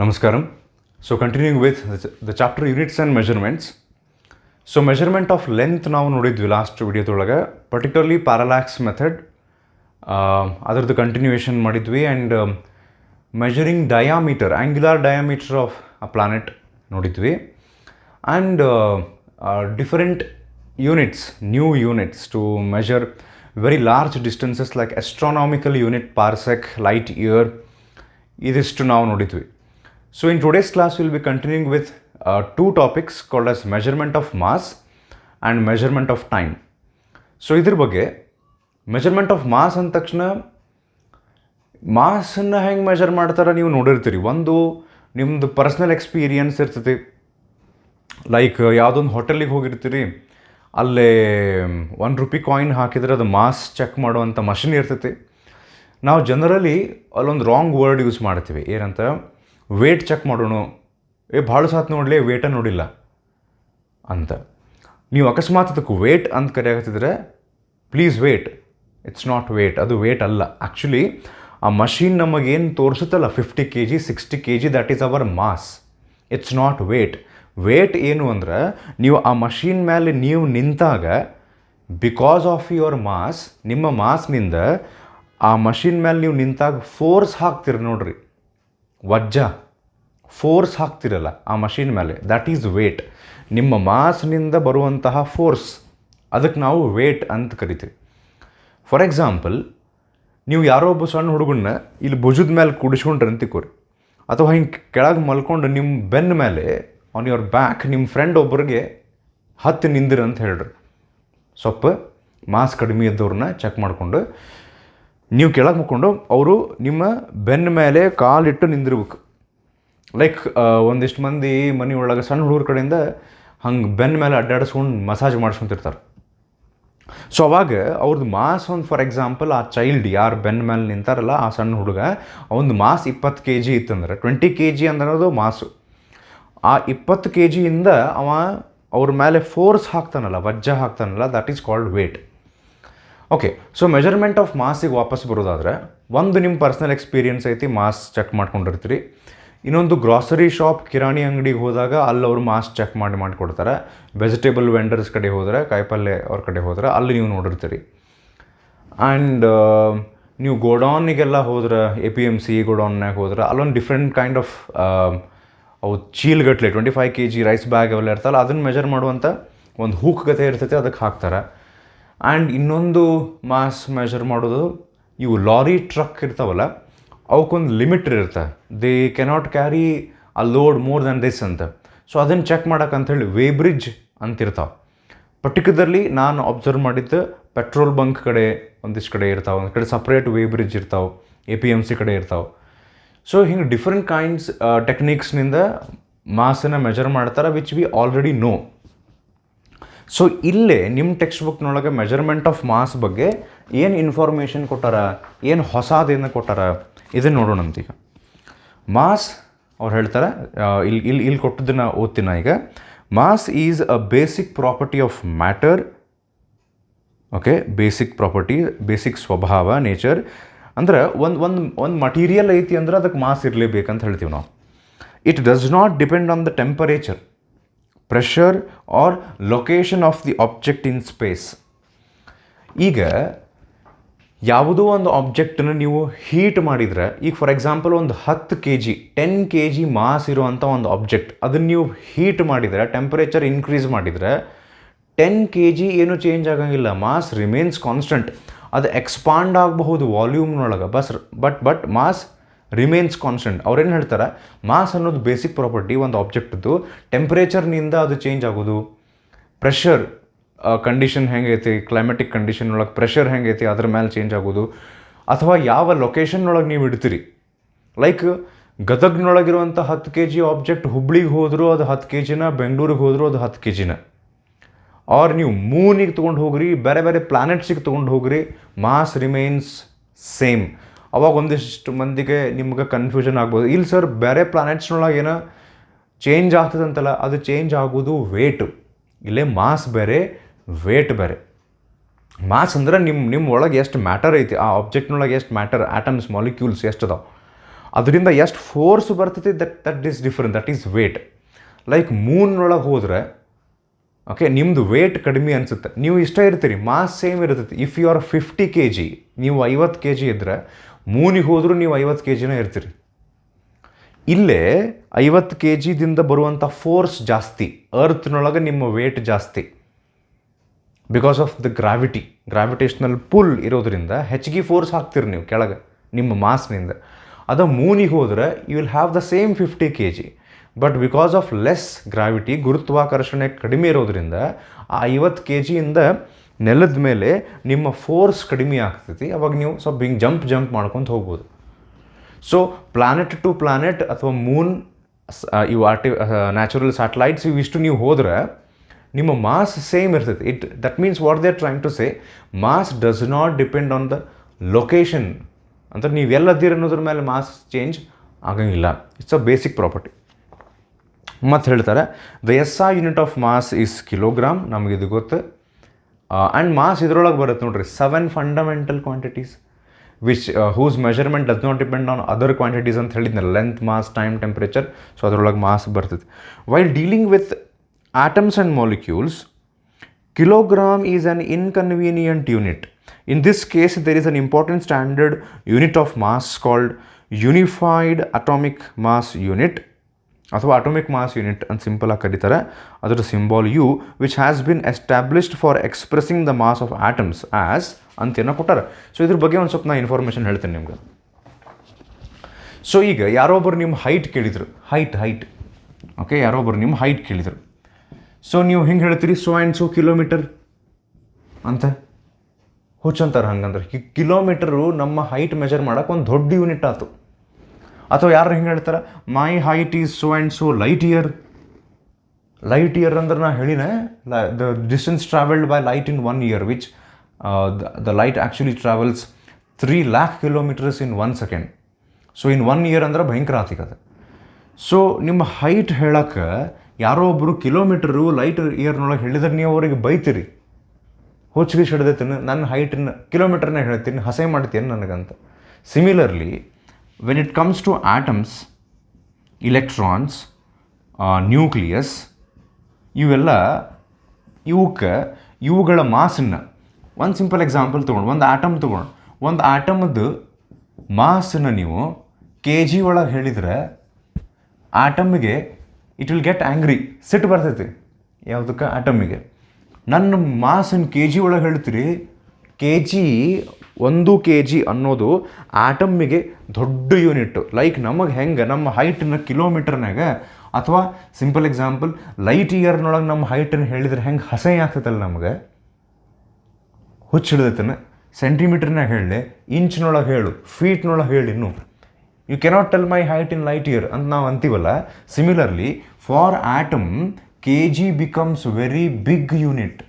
Namaskaram. So continuing with the chapter units and measurements. So measurement of length ನಾವು ನೋಡಿದ್ವಿ last ವಿಡಿಯೋದೊಳಗೆ, particularly parallax method ಅದರದ್ದು continuation ಮಾಡಿದ್ವಿ. And measuring diameter, angular diameter of a planet ನೋಡಿದ್ವಿ. And different units, new units to measure very large distances like astronomical unit, parsec, light year, ಇದಿಷ್ಟು ನಾವು ನೋಡಿದ್ವಿ. So in today's class we'll be continuing with two topics called as measurement of mass and measurement of time. So ಇದ್ರ ಬಗ್ಗೆ measurement of mass ಅಂದ ತಕ್ಷಣ ಮಾಸನ್ನು ಹೆಂಗೆ measure ಮಾಡ್ತಾರೆ ನೀವು ನೋಡಿರ್ತೀರಿ. ಒಂದು ನಿಮ್ಮದು ಪರ್ಸ್ನಲ್ ಎಕ್ಸ್ಪೀರಿಯನ್ಸ್ ಇರ್ತೈತಿ. ಲೈಕ್ ಯಾವುದೊಂದು ಹೋಟೆಲಿಗೆ ಹೋಗಿರ್ತೀರಿ, ಅಲ್ಲೇ ₹1 ಕಾಯಿನ್ ಹಾಕಿದರೆ ಅದು ಮಾಸ್ ಚೆಕ್ ಮಾಡುವಂಥ ಮಷಿನ್ ಇರ್ತೈತಿ. ನಾವು ಜನರಲಿ ಅಲ್ಲೊಂದು ರಾಂಗ್ ವರ್ಡ್ ಯೂಸ್ ಮಾಡ್ತೀವಿ, ಏನಂತ ವೇಟ್ ಚೆಕ್ ಮಾಡೋಣ, ಭಾಳ ಸಾತ್ ನೋಡಲಿ ವೇಟ ನೋಡಿಲ್ಲ ಅಂತ. ನೀವು ಅಕಸ್ಮಾತ್ ಅದಕ್ಕೆ ವೇಟ್ ಅಂತ ಕರೆಯಾಗತ್ತಿದ್ರೆ please wait, it's not weight, ಅದು ವೇಟ್ ಅಲ್ಲ. ಆ್ಯಕ್ಚುಲಿ ಆ ಮಷೀನ್ ನಮಗೇನು ತೋರಿಸುತ್ತಲ್ಲ 50 kg 60 kg, that is our mass, it's not weight. Weight ಏನು ಅಂದ್ರೆ ನೀವು ಆ ಮಷೀನ್ ಮೇಲೆ ನೀವು ನಿಂತಾಗ ಬಿಕಾಸ್ ಆಫ್ ಯುವರ್ ಮಾಸ್, ನಿಮ್ಮ ಮಾಸ್ನಿಂದ ಆ ಮಷೀನ್ ಮೇಲೆ ನೀವು ನಿಂತಾಗ ಫೋರ್ಸ್ ಹಾಕ್ತೀರಿ ನೋಡ್ರಿ, ವಜ್ಜ ಫೋರ್ಸ್ ಹಾಕ್ತಿರಲ್ಲ ಆ ಮಷೀನ್ ಮೇಲೆ, ದ್ಯಾಟ್ ಈಸ್ ವೇಟ್. ನಿಮ್ಮ ಮಾಸ್ನಿಂದ ಬರುವಂತಹ ಫೋರ್ಸ್, ಅದಕ್ಕೆ ನಾವು ವೇಟ್ ಅಂತ ಕರಿತೀವಿ. ಫಾರ್ ಎಕ್ಸಾಂಪಲ್, ನೀವು ಯಾರೋ ಒಬ್ಬ ಸಣ್ಣ ಹುಡುಗನ್ನ ಇಲ್ಲಿ ಭುಜದ ಮೇಲೆ ಕುಡಿಸ್ಕೊಂಡ್ರೆ ಅಂತಿಕೋರಿ, ಅಥವಾ ಹಿಂಗೆ ಕೆಳಗೆ ಮಲ್ಕೊಂಡು ನಿಮ್ಮ ಬೆನ್ನ ಮೇಲೆ ಆನ್ ಯುವರ್ ಬ್ಯಾಕ್ ನಿಮ್ಮ ಫ್ರೆಂಡ್ ಒಬ್ಬರಿಗೆ ಹತ್ತಿ ನಿಂದಿರ ಅಂತ ಹೇಳ್ರಿ. ಸ್ವಲ್ಪ ಮಾಸ್ ಕಡಿಮೆ ಇದ್ದವ್ರನ್ನ ಚೆಕ್ ಮಾಡಿಕೊಂಡು ನೀವು ಕೆಳಗೆ ಮುಕ್ಕೊಂಡು ಅವರು ನಿಮ್ಮ ಬೆನ್ನ ಮೇಲೆ ಕಾಲಿಟ್ಟು ನಿಂದಿರ್ಬೇಕು. ಲೈಕ್ ಒಂದಿಷ್ಟು ಮಂದಿ ಮನೆಯೊಳಗೆ ಸಣ್ಣ ಹುಡುಗರ ಕಡೆಯಿಂದ ಹಂಗೆ ಬೆನ್ನ ಮೇಲೆ ಅಡ್ಡಾಡಿಸ್ಕೊಂಡು ಮಸಾಜ್ ಮಾಡಿಸ್ಕೊಂತಿರ್ತಾರೆ. ಸೊ ಅವಾಗ ಅವ್ರದ್ದು ಮಾಸ್ ಒಂದು, ಫಾರ್ ಎಕ್ಸಾಂಪಲ್ ಆ ಚೈಲ್ಡ್ ಯಾರು ಬೆನ್ನ ಮೇಲೆ ನಿಂತಾರಲ್ಲ ಆ ಸಣ್ಣ ಹುಡುಗ, ಅವನದು ಮಾಸ್ 20 kg ಇತ್ತಂದ್ರೆ 20 kg ಅನ್ನೋದು ಮಾಸು. ಆ 20 kgಯಿಂದ ಅವ ಅವ್ರ ಮೇಲೆ ಫೋರ್ಸ್ ಹಾಕ್ತಾನಲ್ಲ, ವಜ್ಜ ಹಾಕ್ತಾನಲ್ಲ, that is called weight. Okay, so measurement of ಮಾಸಿಗೆ ವಾಪಸ್ ಬರೋದಾದರೆ, ಒಂದು ನಿಮ್ಮ ಪರ್ಸ್ನಲ್ ಎಕ್ಸ್ಪೀರಿಯನ್ಸ್ ಐತಿ, ಮಾಸ್ ಚೆಕ್ ಮಾಡ್ಕೊಂಡಿರ್ತೀರಿ. ಇನ್ನೊಂದು ಗ್ರಾಸರಿ ಶಾಪ್, ಕಿರಾಣಿ ಅಂಗಡಿಗೆ ಹೋದಾಗ ಅಲ್ಲಿ ಅವರು ಮಾಸ್ ಚೆಕ್ ಮಾಡಿಕೊಡ್ತಾರೆ. ವೆಜಿಟೇಬಲ್ ವೆಂಡರ್ಸ್ ಕಡೆ ಹೋದರೆ, ಕಾಯಿಪಲ್ಯ ಅವ್ರ ಕಡೆ ಹೋದ್ರೆ ಅಲ್ಲಿ ನೀವು ನೋಡಿರ್ತೀರಿ. ಆ್ಯಂಡ್ ನೀವು ಗೋಡೌನಿಗೆಲ್ಲ ಹೋದ್ರೆ, APMC ಗೋಡೌನ್ನಾಗ ಹೋದ್ರೆ ಅಲ್ಲೊಂದು ಡಿಫ್ರೆಂಟ್ ಕೈಂಡ್ ಆಫ್ ಅವು ಚೀಲ್ಗಟ್ಲೆ 25 kg ರೈಸ್ ಬ್ಯಾಗ್ ಅವೆಲ್ಲ ಇರ್ತಲ್ಲ, ಅದನ್ನು ಮೆಜರ್ ಮಾಡುವಂಥ ಒಂದು ಹೂಕ್ ಗತೆ ಇರ್ತೈತೆ, ಅದಕ್ಕೆ ಹಾಕ್ತಾರೆ. ಆ್ಯಂಡ್ ಇನ್ನೊಂದು ಮಾಸ್ ಮೆಜರ್ ಮಾಡೋದು, ಇವು ಲಾರಿ ಟ್ರಕ್ ಇರ್ತಾವಲ್ಲ, ಅವಕ್ಕೊಂದು ಲಿಮಿಟ್ ಇರುತ್ತೆ, they cannot carry a load more than this ಅಂತ. ಸೊ ಅದನ್ನು ಚೆಕ್ ಮಾಡೋಕ್ಕಂಥೇಳಿ ವೇಬ್ರಿಡ್ಜ್ ಅಂತಿರ್ತಾವೆ. ಪರ್ಟಿಕ್ಯುಲರ್ಲಿ ನಾನು ಅಬ್ಸರ್ವ್ ಮಾಡಿದ್ದು ಪೆಟ್ರೋಲ್ ಬಂಕ್ ಕಡೆ ಒಂದಿಷ್ಟು ಕಡೆ ಇರ್ತಾವೆ, ಒಂದು ಕಡೆ ಸಪ್ರೇಟ್ ವೇಬ್ರಿಡ್ಜ್ ಇರ್ತಾವೆ, APMC ಕಡೆ ಇರ್ತಾವೆ. ಸೊ ಹಿಂಗೆ ಡಿಫ್ರೆಂಟ್ ಕೈಂಡ್ಸ್ ಟೆಕ್ನಿಕ್ಸ್ನಿಂದ ಮಾಸನ್ನು ಮೆಜರ್ ಮಾಡ್ತಾರೆ, which we already no. So ಇಲ್ಲೇ ನಿಮ್ಮ ಟೆಕ್ಸ್ಟ್ ಬುಕ್ನೊಳಗೆ ಮೆಜರ್ಮೆಂಟ್ ಆಫ್ ಮಾಸ್ ಬಗ್ಗೆ ಏನು ಇನ್ಫಾರ್ಮೇಷನ್ ಕೊಟ್ಟಾರ, ಏನು ಹೊಸದೇನು ಕೊಟ್ಟಾರ, ಇದನ್ನು ನೋಡೋಣಂತೀಗ. ಮಾಸ್ ಅವ್ರು ಹೇಳ್ತಾರೆ, ಇಲ್ಲಿ ಕೊಟ್ಟದನ್ನು ಓದ್ತೀನಿ ಈಗ. Mass is a basic property of matter. Okay, basic property, basic ಸ್ವಭಾವ, ನೇಚರ್. ಅಂದ್ರೆ ಒಂದು ಮಟೀರಿಯಲ್ ಐತಿ ಅಂದ್ರೆ ಅದಕ್ಕೆ ಮಾಸ್ ಇರಲೇಬೇಕಂತ ಹೇಳ್ತೀವಿ ನಾವು. It does not depend on the temperature, pressure or location of the object in space. ಈಗ ಯಾವುದೋ ಒಂದು ಆಬ್ಜೆಕ್ಟನ್ನು ನೀವು ಹೀಟ್ ಮಾಡಿದರೆ, ಈಗ ಫಾರ್ ಎಕ್ಸಾಂಪಲ್ ಒಂದು 10 kg ಮಾಸ್ ಇರುವಂಥ ಒಂದು ಆಬ್ಜೆಕ್ಟ್, ಅದನ್ನು ನೀವು ಹೀಟ್ ಮಾಡಿದರೆ, ಟೆಂಪರೇಚರ್ ಇನ್ಕ್ರೀಸ್ ಮಾಡಿದರೆ 10 kg ಏನೂ ಚೇಂಜ್ ಆಗೋಂಗಿಲ್ಲ, ಮಾಸ್ ರಿಮೇನ್ಸ್ ಕಾನ್ಸ್ಟೆಂಟ್. ಅದು ಎಕ್ಸ್ಪಾಂಡ್ ಆಗಬಹುದು ವಾಲ್ಯೂಮ್ನೊಳಗೆ, ಬಟ್ ಮಾಸ್ ರಿಮೇನ್ಸ್ ಕಾನ್ಸ್ಟೆಂಟ್. ಅವ್ರೇನು ಹೇಳ್ತಾರೆ, ಮಾಸ್ ಅನ್ನೋದು ಬೇಸಿಕ್ ಪ್ರಾಪರ್ಟಿ ಒಂದು ಆಬ್ಜೆಕ್ಟ್ದು, ಟೆಂಪ್ರೇಚರ್ನಿಂದ ಅದು ಚೇಂಜ್ ಆಗೋದು, ಪ್ರೆಷರ್ ಕಂಡೀಷನ್ ಹೆಂಗೈತಿ, ಕ್ಲೈಮೆಟಿಕ್ ಕಂಡೀಷನ್ ಒಳಗೆ ಪ್ರೆಷರ್ ಹೆಂಗೈತಿ ಅದ್ರ ಮೇಲೆ ಚೇಂಜ್ ಆಗೋದು, ಅಥವಾ ಯಾವ ಲೊಕೇಶನ್ನೊಳಗೆ ನೀವು ಇಡ್ತೀರಿ. ಲೈಕ್ ಗದಗ್ನೊಳಗಿರುವಂಥ 10 kg ಆಬ್ಜೆಕ್ಟ್ ಹುಬ್ಳಿಗೆ ಹೋದರೂ ಅದು 10 kgನ, ಬೆಂಗಳೂರಿಗೆ ಹೋದರೂ ಅದು 10 kgನ. ಆರ್ ನೀವು ಮೂನಿಗೆ ತೊಗೊಂಡು ಹೋಗ್ರಿ, ಬೇರೆ ಬೇರೆ ಪ್ಲಾನೆಟ್ಸಿಗೆ ತೊಗೊಂಡು ಹೋಗ್ರಿ, ಮಾಸ್ ರಿಮೇನ್ಸ್ ಸೇಮ್. ಅವಾಗ ಒಂದಿಷ್ಟು ಮಂದಿಗೆ ನಿಮ್ಗೆ ಕನ್ಫ್ಯೂಷನ್ ಆಗ್ಬೋದು, ಇಲ್ಲಿ ಸರ್ ಬೇರೆ ಪ್ಲಾನೆಟ್ಸ್ನೊಳಗೆ ಏನೋ ಚೇಂಜ್ ಆಗ್ತದಂತಲ್ಲ, ಅದು ಚೇಂಜ್ ಆಗೋದು ವೇಟು. ಇಲ್ಲೇ ಮಾಸ್ ಬೇರೆ, ವೇಟ್ ಬೇರೆ. ಮಾಸ್ ಅಂದ್ರೆ ನಿಮ್ಮ ಒಳಗೆ ಎಷ್ಟು ಮ್ಯಾಟರ್ ಐತಿ, ಆ ಆಬ್ಜೆಕ್ಟ್ನೊಳಗೆ ಎಷ್ಟು ಮ್ಯಾಟರ್, ಆಟಮ್ಸ್, ಮಾಲಿಕ್ಯೂಲ್ಸ್ ಎಷ್ಟು ಅದಾವೆ, ಅದರಿಂದ ಎಷ್ಟು ಫೋರ್ಸ್ ಬರ್ತೈತಿ that is different, that is weight. Like ಮೂನ್ನೊಳಗೆ ಹೋದ್ರೆ ಓಕೆ ನಿಮ್ಮದು ವೇಟ್ ಕಡಿಮೆ ಅನಿಸುತ್ತೆ, ನೀವು ಇಷ್ಟ ಇರ್ತೀರಿ, ಮಾಸ್ ಸೇಮ್ ಇರ್ತೈತಿ. ಇಫ್ ಯು ಆರ್ 50 kg, ನೀವು 50 kg ಇದ್ದರೆ ಮೂನಿಗೆ ಹೋದರೂ ನೀವು 50 kgನೇ ಇರ್ತೀರಿ. ಇಲ್ಲೇ 50 kgದಿಂದ ಬರುವಂಥ ಫೋರ್ಸ್ ಜಾಸ್ತಿ, ಅರ್ತ್ನೊಳಗೆ ನಿಮ್ಮ ವೇಟ್ ಜಾಸ್ತಿ because of the gravitational full ಇರೋದ್ರಿಂದ ಹೆಚ್ಚಿಗೆ ಫೋರ್ಸ್ ಹಾಕ್ತೀರಿ ನೀವು ಕೆಳಗೆ ನಿಮ್ಮ ಮಾಸ್ನಿಂದ. ಅದು ಮೂನಿಗೆ ಹೋದ್ರೆ you will have the same 50 kg, but because of less gravity, ಗುರುತ್ವಾಕರ್ಷಣೆ ಕಡಿಮೆ ಇರೋದ್ರಿಂದ ಆ 50 kgಯಿಂದ ನೆಲದ ಮೇಲೆ ನಿಮ್ಮ ಫೋರ್ಸ್ ಕಡಿಮೆ ಆಗ್ತೈತಿ. ಅವಾಗ ನೀವು ಸ್ವಲ್ಪ ಹಿಂಗೆ ಜಂಪ್ ಮಾಡ್ಕೊತ ಹೋಗ್ಬೋದು. ಸೊ ಪ್ಲಾನೆಟ್ ಟು ಪ್ಲಾನೆಟ್ ಅಥವಾ ಮೂನ್, ಇವು ನ್ಯಾಚುರಲ್ ಸ್ಯಾಟಲೈಟ್ಸ್ ಇವಿಷ್ಟು ನೀವು ಹೋದ್ರೆ ನಿಮ್ಮ ಮಾಸ್ ಸೇಮ್ ಇರ್ತೈತಿ. That means what they are trying to say, mass does not depend on the location. ಅಂದ್ರೆ ನೀವು ಎಲ್ಲದ್ದೀರಿ ಅನ್ನೋದ್ರ ಮೇಲೆ ಮಾಸ್ ಚೇಂಜ್ ಆಗಂಗಿಲ್ಲ. It's a basic property. ಮತ್ತು ಹೇಳ್ತಾರೆ the SI unit of mass is kilogram, ನಮಗಿದು ಗೊತ್ತು. ಆ್ಯಂಡ್ ಮಾಸ್ ಇದರೊಳಗೆ ಬರುತ್ತೆ ನೋಡ್ರಿ 7 fundamental quantities which whose measurement does not depend on other quantities ಅಂತ ಹೇಳಿದ್ನಲ್ಲ, length, mass, time, temperature. So ಅದರೊಳಗೆ ಮಾಸ್ ಬರ್ತದೆ. While dealing with atoms and molecules, kilogram is an inconvenient unit. In this case, there is an important standard unit of mass called Unified Atomic Mass Unit ಅಥವಾ atomic mass unit ಅಂತ simple ಆಗಿ ಕರೀತಾರೆ. ಅದರ symbol U, which has been established for expressing the mass of atoms as ಅಂತೇನೋ ಕೊಟ್ಟಾರೆ. ಸೊ ಇದ್ರ ಬಗ್ಗೆ ಒಂದು ಸ್ವಲ್ಪ ನಾನು ಇನ್ಫಾರ್ಮೇಷನ್ ಹೇಳ್ತೇನೆ ನಿಮ್ಗೆ. ಸೊ ಈಗ ಯಾರೊಬ್ಬರು ನಿಮ್ಮ ಹೈಟ್ ಕೇಳಿದರು, ಹೈಟ್ ಓಕೆ, ಯಾರೊಬ್ಬರು ನಿಮ್ಮ ಹೈಟ್ ಕೇಳಿದರು. ಸೊ ನೀವು ಹಿಂಗೆ ಹೇಳ್ತೀರಿ ಸೊ ಆ್ಯಂಡ್ ಸೊ ಕಿಲೋಮೀಟರ್ ಅಂತ, ಹುಚ್ಚಂತಾರೆ. ಹಂಗಂದ್ರೆ ಕಿಲೋಮೀಟರು ನಮ್ಮ ಹೈಟ್ ಮೆಜರ್ ಮಾಡೋಕೆ ಒಂದು ದೊಡ್ಡ ಯೂನಿಟ್ ಆಯ್ತು. ಅಥವಾ ಯಾರು ಹಿಂಗೆ ಹೇಳ್ತಾರೆ my height is so and so light year ಅಂದ್ರೆ ನಾ ಹೇಳಿನ the distance travelled by light in 1 year, which the light actually travels 3 lakh kilometers in 1 second. So in 1 year ಅಂದ್ರೆ ಭಯಂಕರ ಆತಿಕದ. ಸೊ ನಿಮ್ಮ ಹೈಟ್ ಹೇಳಕ್ಕೆ ಯಾರೋ ಒಬ್ಬರು ಕಿಲೋಮೀಟರು ಲೈಟ್ ಇಯರ್ನೊಳಗೆ ಹೇಳಿದ್ರೆ ನೀವು ಅವರಿಗೆ ಬೈತೀರಿ, ಹೊಚ್ಚಿಗೆ ಹಿಡ್ದೈತೀನಿ, ನನ್ನ ಹೈಟನ್ನು ಕಿಲೋಮೀಟರ್ನೇ ಹೇಳ್ತೀನಿ, ಹಸೆ ಮಾಡ್ತೀನಿ ನನಗಂತ. Similarly when it comes to atoms, electrons, nucleus, ಇವುಗಳ ಮಾಸನ್ನು ಒಂದು ಸಿಂಪಲ್ ಎಕ್ಸಾಂಪಲ್ ತೊಗೊಂಡು ಒಂದು ಆಟಮ್ದು ಮಾಸನ್ನು ನೀವು kg ಒಳಗೆ ಹೇಳಿದರೆ ಆಟಮ್ಗೆ ಇಟ್ ವಿಲ್ ಗೆಟ್ ಆ್ಯಂಗ್ರಿ, ಸಿಟ್ಟು ಬರ್ತೈತಿ. ಯಾವುದಕ್ಕೆ? ಆಟಮಿಗೆ. ನನ್ನ ಮಾಸನ್ನು kg ಒಳಗೆ ಹೇಳ್ತೀರಿ, ಒಂದು kg ಅನ್ನೋದು ಆಟಮ್ಮಿಗೆ ದೊಡ್ಡ ಯೂನಿಟ್ಟು. ಲೈಕ್ ನಮಗೆ ಹೆಂಗೆ ನಮ್ಮ ಹೈಟನ್ನು ಕಿಲೋಮೀಟರ್ನಾಗ, ಅಥವಾ ಸಿಂಪಲ್ ಎಕ್ಸಾಂಪಲ್ ಲೈಟ್ ಇಯರ್ನೊಳಗೆ ನಮ್ಮ ಹೈಟನ್ನು ಹೇಳಿದ್ರೆ ಹೆಂಗೆ ಹಸೆ ಆಗ್ತೈತಲ್ಲ ನಮಗೆ, ಹುಚ್ಚು ಹಿಡ್ದೈತನ. ಸೆಂಟಿಮೀಟರ್ನಾಗ ಹೇಳಿ, ಇಂಚ್ನೊಳಗೆ ಹೇಳು, ಫೀಟ್ನೊಳಗೆ ಹೇಳಿ. ಇನ್ನು you cannot tell my height in light year ಅಂತ ನಾವು ಅಂತೀವಲ್ಲ. Similarly for atom kg becomes very big unit.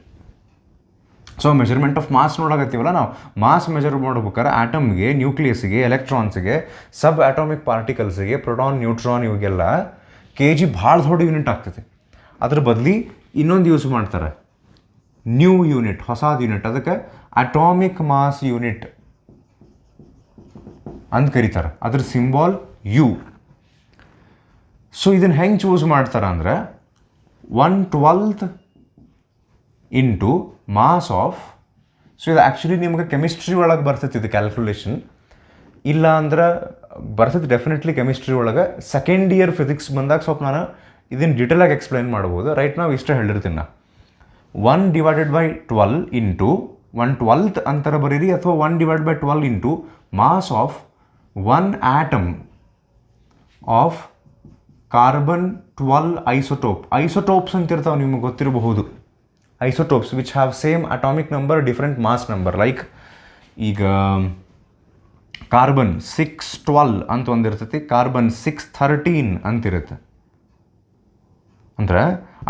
So measurement of mass ನೋಡಕತ್ತೀವಲ್ಲ ನಾವು, ಮಾಸ್ ಮೆಜರ್ ಮಾಡ್ಬೇಕಾದ್ರೆ ಆಟಮ್ಗೆ, ನ್ಯೂಕ್ಲಿಯಸ್ಗೆ, ಎಲೆಕ್ಟ್ರಾನ್ಸ್ಗೆ, ಸಬ್ ಆಟೋಮಿಕ್ ಪಾರ್ಟಿಕಲ್ಸ್ಗೆ, ಪ್ರೋಟಾನ್, ನ್ಯೂಟ್ರಾನ್, ಇವಾಗೆಲ್ಲ kg ಭಾಳ ದೊಡ್ಡ ಯೂನಿಟ್ ಆಗ್ತೈತೆ. ಅದ್ರ ಬದಲಿ ಇನ್ನೊಂದು ಯೂಸ್ ಮಾಡ್ತಾರೆ, ನ್ಯೂ ಯೂನಿಟ್, ಹೊಸದು ಯೂನಿಟ್. ಅದಕ್ಕೆ ಅಟಾಮಿಕ್ ಮಾಸ್ ಯೂನಿಟ್ ಅಂತ ಕರೀತಾರೆ. ಅದ್ರ ಸಿಂಬಾಲ್ U. ಸೊ ಇದನ್ನು ಹೆಂಗೆ ಚೂಸ್ ಮಾಡ್ತಾರೆ ಅಂದ್ರೆ 1/12 ಇಂಟು ಮಾಸ್ ಆಫ್. ಸೊ ಇದು ಆ್ಯಕ್ಚುಲಿ ನಿಮ್ಗೆ ಕೆಮಿಸ್ಟ್ರಿ ಒಳಗೆ ಬರ್ತೈತಿ ಇದು ಕ್ಯಾಲ್ಕುಲೇಷನ್. ಇಲ್ಲ ಅಂದ್ರೆ ಬರ್ತೈತಿ ಡೆಫಿನೆಟ್ಲಿ ಕೆಮಿಸ್ಟ್ರಿ ಒಳಗೆ. ಸೆಕೆಂಡ್ ಇಯರ್ ಫಿಸಿಕ್ಸ್ ಬಂದಾಗ ಸ್ವಲ್ಪ ನಾನು ಇದನ್ನು ಡೀಟೇಲಾಗಿ ಎಕ್ಸ್ಪ್ಲೈನ್ ಮಾಡ್ಬೋದು. ರೈಟ್ ನಾವು ಇಷ್ಟ ಹೇಳಿರ್ತೀನಿ ನಾ, 1/12 ಇಂಟು 1/12 ಅಂತರ ಬರೀರಿ, ಅಥವಾ 1/12 into mass of 1 atom of carbon 12 isotopes ಅಂತ ಇರ್ತಾವೆ, ನಿಮಗೆ ಗೊತ್ತಿರಬಹುದು. Isotopes which have same atomic number, different mass number. Like ಈಗ ಕಾರ್ಬನ್ 612 ಅಂತ ಒಂದಿರ್ತೈತಿ, ಕಾರ್ಬನ್ 613 ಅಂತಿರುತ್ತೆ. ಅಂದ್ರೆ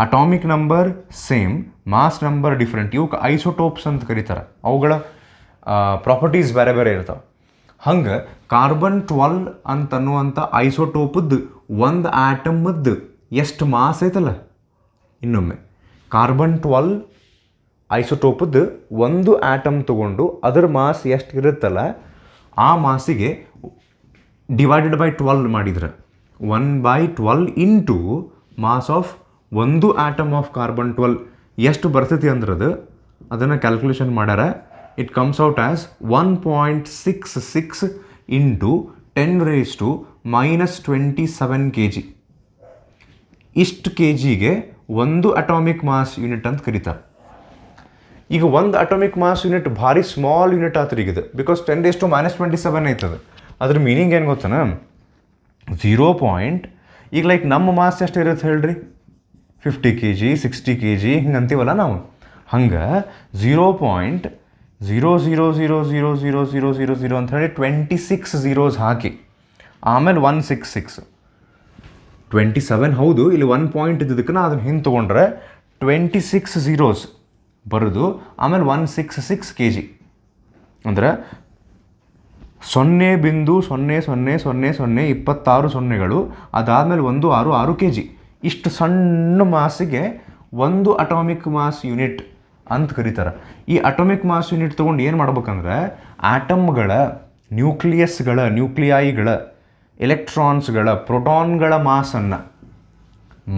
atomic number same, mass number different. ಇವಕ್ಕೆ ಐಸೋಟೋಪ್ಸ್ ಅಂತ ಕರೀತಾರೆ. ಅವುಗಳ ಪ್ರಾಪರ್ಟೀಸ್ ಬೇರೆ ಬೇರೆ ಇರ್ತಾವೆ. ಹಂಗೆ ಕಾರ್ಬನ್ 12 ಅಂತನ್ನುವಂಥ ಐಸೋಟೋಪದ್ದು ಒಂದು ಆಟಮದ್ದು ಎಷ್ಟು ಮಾಸ್ ಐತಲ್ಲ, ಇನ್ನೊಮ್ಮೆ ಕಾರ್ಬನ್ 12 ಐಸೋಟೋಪದ್ದು ಒಂದು ಆಟಮ್ ತೊಗೊಂಡು ಅದರ ಮಾಸ್ ಎಷ್ಟು ಇರುತ್ತಲ್ಲ, ಆ ಮಾಸಿಗೆ ಡಿವೈಡೆಡ್ ಬೈ 12 ಮಾಡಿದ್ರೆ 1/12 ಇಂಟು ಮಾಸ್ ಆಫ್ ಒಂದು ಆಟಮ್ ಆಫ್ ಕಾರ್ಬನ್ 12 ಎಷ್ಟು ಬರ್ತೈತಿ ಅಂದ್ರದು ಅದನ್ನು ಕ್ಯಾಲ್ಕುಲೇಷನ್ ಮಾಡ್ಯಾರ. It comes out as 1.66 into 10⁻⁻27 kg. ಇಷ್ಟು ಕೆ ಜಿಗೆ ಒಂದು ಅಟಾಮಿಕ್ ಮಾಸ್ ಯೂನಿಟ್ ಅಂತ ಕರೀತಾರೆ. ಈಗ ಒಂದು ಅಟಾಮಿಕ್ ಮಾಸ್ ಯೂನಿಟ್ ಭಾರಿ ಸ್ಮಾಲ್ ಯೂನಿಟ್ ಆತ್ರಿ ಈಗ ಇದು, ಬಿಕಾಸ್ 10⁻⁻27 ಐತದ. ಅದ್ರ ಮೀನಿಂಗ್ ಏನು ಗೊತ್ತನ, 0. ಈಗ ಲೈಕ್ ನಮ್ಮ ಮಾಸ್ ಎಷ್ಟು ಇರುತ್ತೆ ಹೇಳ್ರಿ, 50 kg 60 kg ಹಿಂಗೆ ಅಂತೀವಲ್ಲ ನಾವು, ಹಂಗೆ 0.00000000 ಅಂತ ಹೇಳಿ 26 zeros ಹಾಕಿ ಆಮೇಲೆ 166 27 ಹೌದು, ಇಲ್ಲಿ 1 ಪಾಯಿಂಟ್ ಇದ್ದದಕ್ಕೆ ನಾ ಅದನ್ನು ಹಿಂಗೆ ತೊಗೊಂಡ್ರೆ 26 zeros ಬರೋದು, ಆಮೇಲೆ 166 kg ಅಂದರೆ 0.000026 ಸೊನ್ನೆಗಳು, ಅದಾದಮೇಲೆ 166 kg. ಇಷ್ಟು ಸಣ್ಣ ಮಾಸಿಗೆ ಒಂದು ಅಟಾಮಿಕ್ ಮಾಸ್ ಯೂನಿಟ್ ಅಂತ ಕರೀತಾರೆ. ಈ ಅಟಾಮಿಕ್ ಮಾಸ್ ಯೂನಿಟ್ ತೊಗೊಂಡು ಏನು ಮಾಡ್ಬೇಕಂದ್ರೆ ಆಟಮ್ಗಳ, ನ್ಯೂಕ್ಲಿಯಾಯಿಗಳ, ಎಲೆಕ್ಟ್ರಾನ್ಸ್ಗಳ, ಪ್ರೋಟಾನ್ಗಳ ಮಾಸನ್ನು,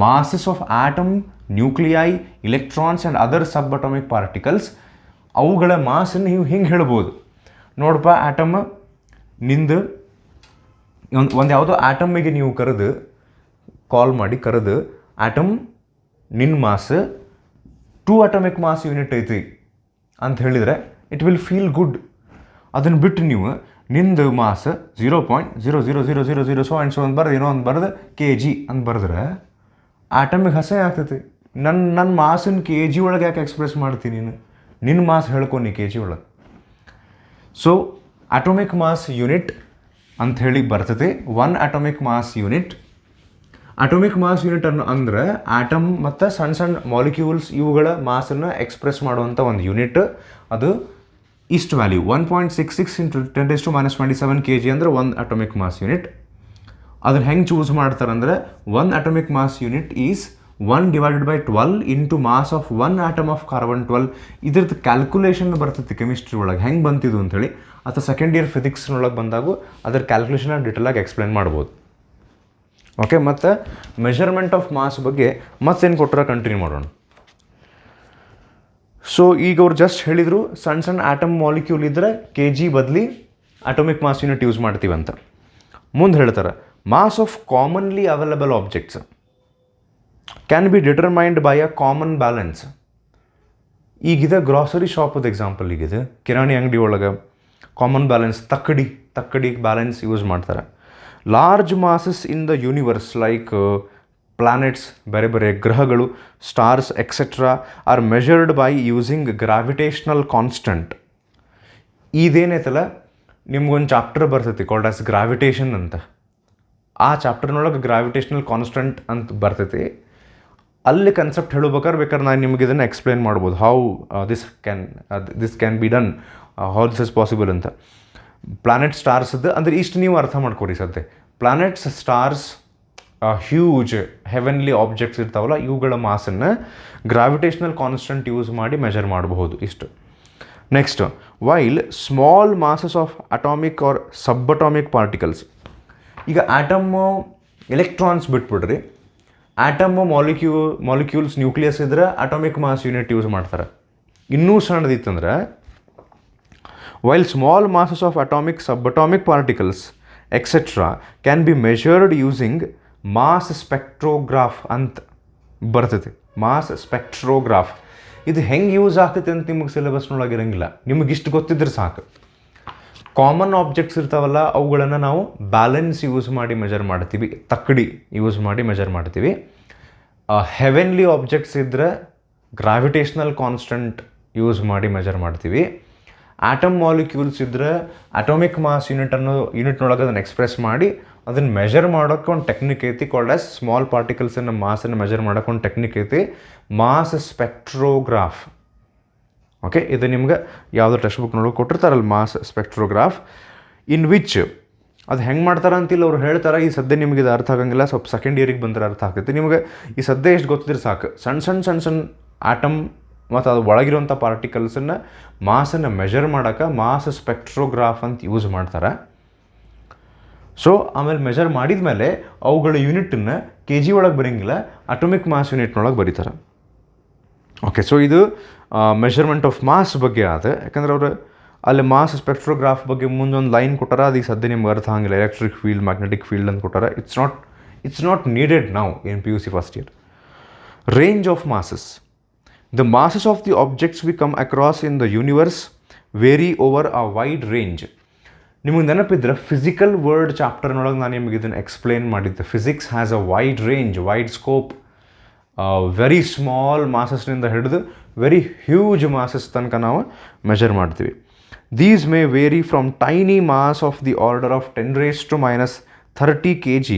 masses of atom, nuclei, electrons and other sub atomic particles, ಅವುಗಳ ಮಾಸನ್ನು ನೀವು ಹಿಂಗೆ ಹೇಳ್ಬೋದು. ನೋಡಪ್ಪ, ಆಟಮ್ ನಿಂದು ಒಂದು ಯಾವುದೋ ಆಟಮಿಗೆ ನೀವು ಕಾಲ್ ಮಾಡಿ ಕರೆದು ಆಟಮ್ ನಿನ್ನ ಮಾಸ್ 2 ಅಟಾಮಿಕ್ ಮಾಸ್ ಯೂನಿಟ್ ಐತಿ ಅಂತ ಹೇಳಿದರೆ ಇಟ್ ವಿಲ್ ಫೀಲ್ ಗುಡ್. ಅದನ್ನು ಬಿಟ್ಟು ನೀವು ನಿಂದು ಮಾಸ್ 0.000000 ಅಂತ ಬರೆದು ಏನೋ ಒಂದು ಬರೆದು kg ಅಂತ ಬರೆದ್ರೆ ಆಟಮಿಗೆ ಹಸೆ ಆಗ್ತೈತಿ. ನನ್ನ ಮಾಸನ್ನು kg ಒಳಗೆ ಯಾಕೆ ಎಕ್ಸ್ಪ್ರೆಸ್ ಮಾಡ್ತೀನಿ ನೀನು? ನಿನ್ನ ಮಾಸ್ ಹೇಳ್ಕೊನಿ kg ಒಳಗೆ. ಸೊ ಅಟೋಮಿಕ್ ಮಾಸ್ ಯೂನಿಟ್ ಅಂಥೇಳಿ ಬರ್ತೈತಿ 1 atomic mass unit. Atomic mass unit ಅಂದರೆ ಆಟಮ್ ಮತ್ತು ಸಣ್ಣ ಮಾಲಿಕ್ಯೂಲ್ಸ್ ಇವುಗಳ ಮಾಸನ್ನು ಎಕ್ಸ್ಪ್ರೆಸ್ ಮಾಡುವಂಥ ಒಂದು ಯೂನಿಟ್. ಅದು ಇಷ್ಟು ವ್ಯಾಲ್ಯೂ 1.66 ಇಂಟು 10⁻⁻27 kg ಅಂದರೆ 1 ಅಟೋಮಿಕ್ ಮಾಸ್ ಯೂನಿಟ್. ಅದನ್ನು ಹೆಂಗೆ ಚೂಸ್ ಮಾಡ್ತಾರಂದ್ರೆ 1 atomic mass unit is 1/12 into mass of 1 atom of carbon 12. ಇದ್ರದ್ದು ಕ್ಯಾಲ್ಕುಲೇಷನ್ ಬರ್ತೈತಿ ಕೆಮಿಸ್ಟ್ರಿ ಒಳಗೆ, ಹೆಂಗೆ ಬಂತಿದ್ದು ಅಂಥೇಳಿ. ಅಥವಾ ಸೆಕೆಂಡ್ ಇಯರ್ ಫಿಸಿಕ್ಸ್ನೊಳಗೆ ಬಂದಾಗ ಅದರ ಕ್ಯಾಲ್ಕುಲೇಷನ್ ಡಿಟೇಲಾಗಿ ಎಕ್ಸ್ಪ್ಲೇನ್ ಮಾಡ್ಬೋದು. ಓಕೆ, ಮತ್ತು ಮೆಷರ್ಮೆಂಟ್ ಆಫ್ ಮಾಸ್ ಬಗ್ಗೆ ಮತ್ತೇನು ಕೊಟ್ಟರೆ ಕಂಟಿನ್ಯೂ ಮಾಡೋಣ. ಸೊ ಈಗ ಅವ್ರು ಜಸ್ಟ್ ಹೇಳಿದರು ಸಣ್ಣ ಆಟಮ್ ಮಾಲಿಕ್ಯೂಲ್ ಇದ್ದರೆ kg ಬದಲಿ ಅಟೋಮಿಕ್ ಮಾಸ್ ಯೂನಿಟ್ ಯೂಸ್ ಮಾಡ್ತೀವಿ ಅಂತ. ಮುಂದೆ ಹೇಳ್ತಾರೆ mass of commonly available objects can be determined by a common balance. ಈಗಿದೆ ಗ್ರಾಸರಿ ಶಾಪದ ಎಕ್ಸಾಂಪಲ್, ಈಗಿದೆ ಕಿರಾಣಿ ಅಂಗಡಿ ಒಳಗೆ ಕಾಮನ್ ಬ್ಯಾಲೆನ್ಸ್, ತಕ್ಕಡಿ ಬ್ಯಾಲೆನ್ಸ್ ಯೂಸ್ ಮಾಡ್ತಾರೆ. Large masses in the universe like planets, ಬೇರೆ ಬೇರೆ ಗ್ರಹಗಳು, stars etcetera are measured by using gravitational constant. ಇದೇನೈತಲ್ಲ, ನಿಮ್ಗೊಂದು ಚಾಪ್ಟರ್ ಬರ್ತೈತಿ ಕಾಲ್ಡ್ ಆಸ್ ಗ್ರಾವಿಟೇಷನ್ ಅಂತ. ಆ ಚಾಪ್ಟರ್ನೊಳಗೆ ಗ್ರಾವಿಟೇಷ್ನಲ್ ಕಾನ್ಸ್ಟಂಟ್ ಅಂತ ಬರ್ತೈತಿ. ಅಲ್ಲಿ ಕನ್ಸೆಪ್ಟ್ ಬೇಕಾದ್ರೆ ನಾನು ನಿಮ್ಗೆ ಇದನ್ನು ಎಕ್ಸ್ಪ್ಲೇನ್ ಮಾಡ್ಬೋದು, how this can be done, how this is possible ಅಂತ. ಪ್ಲಾನೆಟ್ ಸ್ಟಾರ್ಸ್ದು ಅಂದರೆ ಇಷ್ಟು ನೀವು ಅರ್ಥ ಮಾಡ್ಕೊರಿ ಸದ್ಯ. Planets, stars, huge heavenly objects ಇರ್ತಾವಲ್ಲ, ಇವುಗಳ ಮಾಸನ್ನು ಗ್ರಾವಿಟೇಷ್ನಲ್ ಕಾನ್ಸ್ಟಂಟ್ ಯೂಸ್ ಮಾಡಿ ಮೆಜರ್ ಮಾಡಬಹುದು. ಇಷ್ಟು. Next, while small masses of atomic or sub atomic particles. ಈಗ ಆಟಮ್ಮು, ಎಲೆಕ್ಟ್ರಾನ್ಸ್ ಬಿಟ್ಬಿಡ್ರಿ, ಆಟಮ್ಮು, ಮಾಲಿಕ್ಯೂಲ್ಸ್, ನ್ಯೂಕ್ಲಿಯಸ್ ಇದ್ರೆ ಅಟಾಮಿಕ್ ಮಾಸ್ ಯೂನಿಟ್ ಯೂಸ್ ಮಾಡ್ತಾರೆ. ಇನ್ನೂ ಸಣ್ಣದಿತ್ತಂದ್ರೆ while small masses of atomic, subatomic particles etc can be measured using mass spectrograph ಅಂತ ಬರ್ತೈತಿ. Mass spectrograph ಇದು ಹೆಂಗೆ use ಆಗ್ತೈತೆ ಅಂತ ನಿಮಗೆ ಸಿಲೆಬಸ್ನೊಳಗೆ ಇರೋಂಗಿಲ್ಲ, ನಿಮಗೆ ಇಷ್ಟು ಗೊತ್ತಿದ್ರೆ ಸಾಕು. ಕಾಮನ್ ಆಬ್ಜೆಕ್ಟ್ಸ್ ಇರ್ತಾವಲ್ಲ ಅವುಗಳನ್ನು ನಾವು ಬ್ಯಾಲೆನ್ಸ್ ಯೂಸ್ ಮಾಡಿ ಮೆಜರ್ ಮಾಡ್ತೀವಿ, ತಕ್ಕಡಿ ಯೂಸ್ ಮಾಡಿ ಮೆಜರ್ ಮಾಡ್ತೀವಿ. ಹೆವೆನ್ಲಿ ಆಬ್ಜೆಕ್ಟ್ಸ್ ಇದ್ದರೆ ಗ್ರಾವಿಟೇಷ್ನಲ್ ಕಾನ್ಸ್ಟಂಟ್ ಯೂಸ್ ಮಾಡಿ ಮೆಜರ್ ಮಾಡ್ತೀವಿ. ಆಟಮ್ ಮಾಲಿಕ್ಯೂಲ್ಸ್ ಇದ್ದರೆ ಅಟೋಮಿಕ್ ಮಾಸ್ ಯೂನಿಟ್ನೊಳಗೆ ಅದನ್ನು ಎಕ್ಸ್ಪ್ರೆಸ್ ಮಾಡಿ ಅದನ್ನು ಮೆಜರ್ ಮಾಡೋಕ್ಕೆ ಒಂದು ಟೆಕ್ನಿಕ್ ಐತಿ ಕಾಲ್ಡ್ ಆಸ್ ಸ್ಮಾಲ್ ಪಾರ್ಟಿಕಲ್ಸನ್ನು ಮಾಸನ್ನು ಮೆಜರ್ ಮಾಡೋಕ್ಕೆ ಒಂದು ಟೆಕ್ನಿಕ್ ಐತಿ, ಮಾಸ್ ಸ್ಪೆಕ್ಟ್ರೋಗ್ರಾಫ್. ಓಕೆ, ಇದು ನಿಮ್ಗೆ ಯಾವುದೋ text ಬುಕ್ನೊಳಗೆ ಕೊಟ್ಟಿರ್ತಾರಲ್ಲ mass spectrograph. In which ಅದು ಹೆಂಗೆ ಮಾಡ್ತಾರೆ ಅಂತಿಲ್ಲ ಅವ್ರು ಹೇಳ್ತಾರೆ. ಈ ಸದ್ಯ ನಿಮಗೆ ಇದು ಅರ್ಥ ಆಗಂಗಿಲ್ಲ, ಸ್ವಲ್ಪ ಸೆಕೆಂಡ್ ಇಯರಿಗೆ ಬಂದರೆ ಅರ್ಥ ಆಗ್ತೈತಿ ನಿಮಗೆ. ಈ ಸದ್ಯ ಎಷ್ಟು ಗೊತ್ತಿದ್ರೆ ಸಾಕು, ಸಣ್ಣ ಆಟಮ್ ಮತ್ತು ಅದು ಒಳಗಿರುವಂಥ ಪಾರ್ಟಿಕಲ್ಸನ್ನು ಮಾಸನ್ನು ಮೆಜರ್ ಮಾಡೋಕ್ಕೆ ಮಾಸ್ ಸ್ಪೆಕ್ಟ್ರೋಗ್ರಾಫ್ ಅಂತ ಯೂಸ್ ಮಾಡ್ತಾರೆ. ಸೊ ಆಮೇಲೆ ಮೆಜರ್ ಮಾಡಿದ ಮೇಲೆ ಅವುಗಳ ಯೂನಿಟನ್ನು ಕೆ ಜಿ ಒಳಗೆ ಬರೋಂಗಿಲ್ಲ, ಅಟೋಮಿಕ್ ಮಾಸ್ ಯೂನಿಟ್ನೊಳಗೆ ಬರೀತಾರೆ. ಓಕೆ, ಸೊ ಇದು ಮೆಷರ್ಮೆಂಟ್ ಆಫ್ ಮಾಸ್ ಬಗ್ಗೆ ಆದ. ಯಾಕಂದ್ರೆ ಅವರು ಅಲ್ಲಿ ಮಾಸ್ ಸ್ಪೆಕ್ಟ್ರೋಗ್ರಾಫ್ ಬಗ್ಗೆ ಮುಂದೊಂದು ಲೈನ್ ಕೊಟ್ಟಾರ, ಅದೀಗ ಸದ್ಯ ನಿಮ್ಗೆ ಅರ್ಥ ಆಗಿಲ್ಲ. ಎಲೆಕ್ಟ್ರಿಕ್ ಫೀಲ್ಡ್, ಮ್ಯಾಗ್ನೆಟಿಕ್ ಫೀಲ್ಡ್ ಅಂತ ಕೊಟ್ಟಾರ. ಇಟ್ಸ್ ನಾಟ್ ನೀಡೆಡ್ ನಾವು in PUC first year. Range of masses. The masses of the objects we come across in the universe vary over a wide range. ನಿಮಗೆ ನೆನಪಿದ್ರೆ ಫಿಸಿಕಲ್ ವರ್ಲ್ಡ್ ಚಾಪ್ಟರ್ನೊಳಗೆ ನಾನು ನಿಮಗೆ ಇದನ್ನು explain ಮಾಡಿದ್ದೆ. Physics has a wide range, wide scope. Very small ಮಾಸಸ್ನಿಂದ ಹಿಡಿದು very huge masses ತನಕ ನಾವು measure ಮಾಡ್ತೀವಿ. These may vary from tiny mass of the order of 10⁻30 kg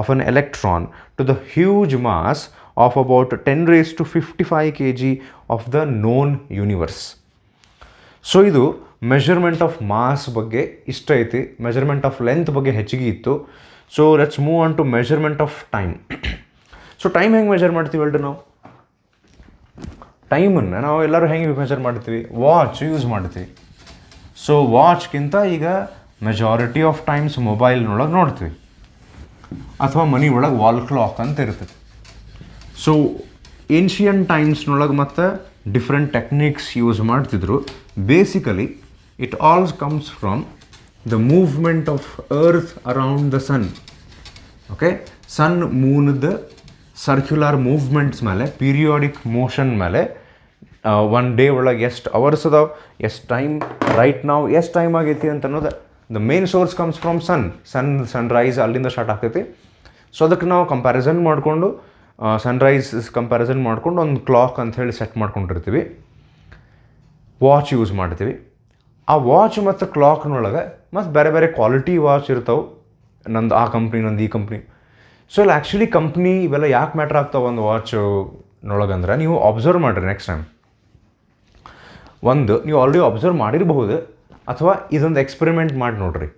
of an electron to the huge mass of about 10⁵55 kg of the known universe. So ಇದು measurement of mass ಬಗ್ಗೆ ಇಷ್ಟ ಐತಿ. Measurement of length ಬಗ್ಗೆ ಹೆಚ್ಚಿಗೆ ಇತ್ತು. So let's move on to measurement of time. So time ಹೆಂಗೆ measure ಮಾಡ್ತೀವಿ ಹೇಳ್ರಿ ನಾವು? ಟೈಮನ್ನು ನಾವು ಎಲ್ಲರೂ ಹೆಂಗೆ ಮೆಷರ್ ಮಾಡ್ತೀವಿ? ವಾಚ್ ಯೂಸ್ ಮಾಡ್ತೀವಿ. ಸೊ ವಾಚ್ಗಿಂತ ಈಗ ಮೆಜಾರಿಟಿ ಆಫ್ ಟೈಮ್ಸ್ ಮೊಬೈಲ್ನೊಳಗೆ ನೋಡ್ತೀವಿ, ಅಥವಾ ಮನೆ ಒಳಗೆ ವಾಲ್ ಕ್ಲಾಕ್ ಅಂತ ಇರ್ತದೆ. ಸೊ ಏನ್ಷಿಯನ್ ಟೈಮ್ಸ್ನೊಳಗೆ ಮತ್ತು ಡಿಫ್ರೆಂಟ್ ಟೆಕ್ನಿಕ್ಸ್ ಯೂಸ್ ಮಾಡ್ತಿದ್ರು. Basically it also comes from the movement of earth around the sun. Okay, sun ಮೂನ್ದ ಸರ್ಕ್ಯುಲರ್ ಮೂವ್ಮೆಂಟ್ಸ್ ಮೇಲೆ, ಪೀರಿಯಾಡಿಕ್ ಮೋಷನ್ ಮೇಲೆ ಒನ್ ಡೇ ಒಳಗೆ ಎಷ್ಟು ಅವರ್ಸ್ ಅದಾವೆ, ಎಷ್ಟು ಟೈಮ್ ರೈಟ್ ನಾವು ಎಷ್ಟು ಟೈಮ್ ಆಗೈತಿ ಅಂತ ಅನ್ನೋದು. The main source comes from Sunrise ಅಲ್ಲಿಂದ ಸ್ಟಾರ್ಟ್ ಆಗ್ತೈತಿ. ಸೊ ಅದಕ್ಕೆ ನಾವು ಕಂಪ್ಯಾರಿಸನ್ ಮಾಡಿಕೊಂಡು ಸನ್ರೈಸ್ ಕಂಪ್ಯಾರಿಸನ್ ಮಾಡ್ಕೊಂಡು ಒಂದು ಕ್ಲಾಕ್ ಅಂಥೇಳಿ ಸೆಟ್ ಮಾಡ್ಕೊಂಡಿರ್ತೀವಿ. ವಾಚ್ ಯೂಸ್ ಮಾಡ್ತೀವಿ. ಆ ವಾಚ್ ಮತ್ತು ಕ್ಲಾಕ್ನೊಳಗೆ ಮತ್ತು ಬೇರೆ ಬೇರೆ ಕ್ವಾಲಿಟಿ ವಾಚ್ ಇರ್ತಾವೆ. ನಂದು ಆ ಕಂಪ್ನಿ, ನಂದು ಈ ಕಂಪ್ನಿ. ಸೊ ಇಲ್ಲಿ ಆ್ಯಕ್ಚುಲಿ ಕಂಪ್ನಿ ಇವೆಲ್ಲ ಯಾಕೆ ಮ್ಯಾಟ್ರ್ ಆಗ್ತಾವೆ ಒಂದು ವಾಚ್ನೊಳಗಂದ್ರೆ, ನೀವು ಅಬ್ಸರ್ವ್ ಮಾಡಿರಿ ನೆಕ್ಸ್ಟ್ ಟೈಮ್. ನೀವು ಆಲ್ರೆಡಿ ಅಬ್ಸರ್ವ್ ಮಾಡಿರಬಹುದು, ಅಥವಾ ಇದೊಂದು ಎಕ್ಸ್ಪೆರಿಮೆಂಟ್ ಮಾಡಿ ನೋಡ್ರಿ.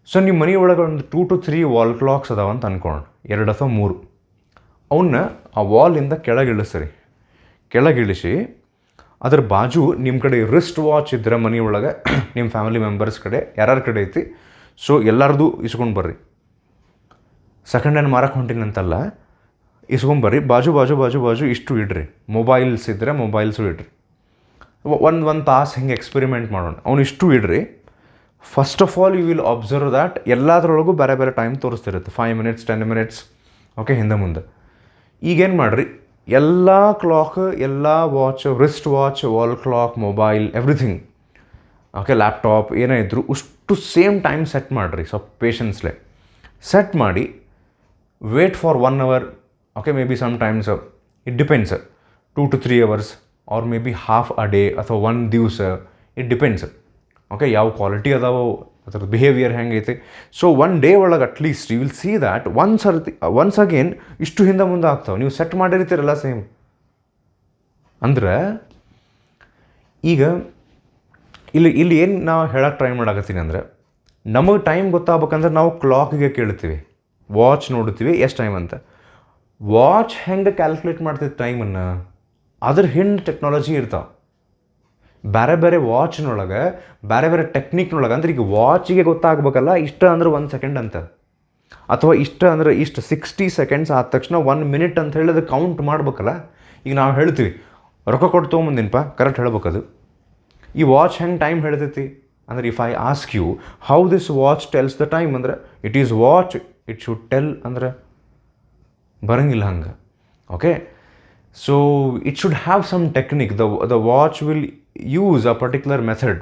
ಸೊ ನಿಮ್ಮ ಮನೆ ಒಳಗೆ ಒಂದು 2 to 3 ವಾಲ್ ಕ್ಲಾಕ್ಸ್ ಅದಾವ ಅಂತ ಅಂದ್ಕೊಂಡು, 2 ಅಥವಾ 3 ಅವನ್ನ ಆ ವಾಲಿಂದ ಕೆಳಗಿಳಿಸ್ರಿ. ಕೆಳಗಿಳಿಸಿ ಅದ್ರ ಬಾಜು ನಿಮ್ಮ ಕಡೆ ರಿಸ್ಟ್ ವಾಚ್ ಇದ್ದರೆ ಮನೆ ಒಳಗೆ ನಿಮ್ಮ ಫ್ಯಾಮಿಲಿ ಮೆಂಬರ್ಸ್ ಕಡೆ ಯಾರ್ಯಾರ ಕಡೆ ಐತಿ, ಸೊ ಎಲ್ಲರದು ಇಸ್ಕೊಂಡು ಬರ್ರಿ. ಸೆಕೆಂಡ್ ಹ್ಯಾಂಡ್ ಮಾರಕ್ಕೆ ಹೊಂಟಿನಂತಲ್ಲ, ಇಸ್ಕೊಂಬರ್ರಿ. ಬಾಜು ಇಷ್ಟು ಇಡ್ರಿ. ಮೊಬೈಲ್ಸ್ ಇದ್ದರೆ ಮೊಬೈಲ್ಸು ಇಡ್ರಿ. ಒಂದು ತಾಸು ಹಿಂಗೆ ಎಕ್ಸ್ಪೆರಿಮೆಂಟ್ ಮಾಡೋಣ. ಅವನು ಇಷ್ಟು ಇಡ್ರಿ. First of all you will observe that ಎಲ್ಲದರೊಳಗೂ ಬೇರೆ ಬೇರೆ ಟೈಮ್ ತೋರಿಸ್ತಿರುತ್ತೆ. 5 minutes 10 minutes, ಓಕೆ, ಹಿಂದೆ ಮುಂದೆ. ಈಗೇನು ಮಾಡಿರಿ, ಎಲ್ಲ ಕ್ಲಾಕ್, ಎಲ್ಲ watch, wrist watch, wall clock, mobile, everything, okay, laptop ಏನೇ ಇದ್ದರೂ ಅಷ್ಟು ಸೇಮ್ ಟೈಮ್ ಸೆಟ್ ಮಾಡಿರಿ. ಸ್ವಲ್ಪ ಪೇಷನ್ಸ್ಲೆ ಸೆಟ್ ಮಾಡಿ wait for 1 hour, okay, may be some times it depends 2 to 3 hours or may be half a day ಅಥವಾ 1 ದಿವಸ, it depends. Okay, ಯಾವ ಕ್ವಾಲಿಟಿ ಅದಾವೋ, ಅದ್ರದ್ದು ಬಿಹೇವಿಯರ್ ಹೆಂಗೈತೆ. ಸೊ 1 day ಒಳಗೆ at least you will see that once again ಇಷ್ಟು ಹಿಂದೆ ಮುಂದೆ ಆಗ್ತಾವೆ. ನೀವು ಸೆಟ್ ಮಾಡಿರ್ತೀರಲ್ಲ ಸೇಮ್. ಅಂದ್ರೆ ಈಗ ಇಲ್ಲಿ ಏನು ನಾವು ಹೇಳಕ್ಕೆ ಟ್ರೈ ಮಾಡಾಕತ್ತೀನಿ ಅಂದರೆ, ನಮಗೆ ಟೈಮ್ ಗೊತ್ತಾಗ್ಬೇಕಂದ್ರೆ ನಾವು ಕ್ಲಾಕಿಗೆ ಕೇಳ್ತೀವಿ, ವಾಚ್ ನೋಡ್ತೀವಿ ಎಷ್ಟು ಟೈಮ್ ಅಂತ. ವಾಚ್ ಹೆಂಗೆ ಕ್ಯಾಲ್ಕುಲೇಟ್ ಮಾಡ್ತೈತೆ ಟೈಮನ್ನು? ಅದ್ರ ಹಿಂದೆ ಟೆಕ್ನಾಲಜಿ ಇರ್ತಾವೆ. ಬೇರೆ ಬೇರೆ ವಾಚ್ನೊಳಗೆ ಬೇರೆ ಬೇರೆ ಟೆಕ್ನಿಕ್ನೊಳಗೆ. ಅಂದ್ರೆ ಈಗ ವಾಚಿಗೆ ಗೊತ್ತಾಗಬೇಕಲ್ಲ, ಇಷ್ಟ ಅಂದ್ರೆ 1 second ಅಂತ, ಅಥವಾ ಇಷ್ಟ ಅಂದರೆ ಇಷ್ಟು 60 seconds ಆದ ತಕ್ಷಣ 1 minute ಅಂತ ಹೇಳಿ ಅದು ಕೌಂಟ್ ಮಾಡ್ಬೇಕಲ್ಲ. ಈಗ ನಾವು ಹೇಳ್ತೀವಿ ರೊಕ್ಕ ಕೊಟ್ಟು ತೊಗೊಂಬಂದಿನಪ್ಪ, ಕರೆಕ್ಟ್ ಹೇಳ್ಬೇಕದು. ಈ ವಾಚ್ ಹೆಂಗೆ ಟೈಮ್ ಹೇಳ್ತೈತಿ ಅಂದರೆ, if I ask you how this watch tells the time ಅಂದರೆ, it is watch, it should tell ಅಂದ್ರೆ ಬರೋಂಗಿಲ್ಲ ಹಂಗೆ. Okay, so it should have some technique. The watch will use a particular method.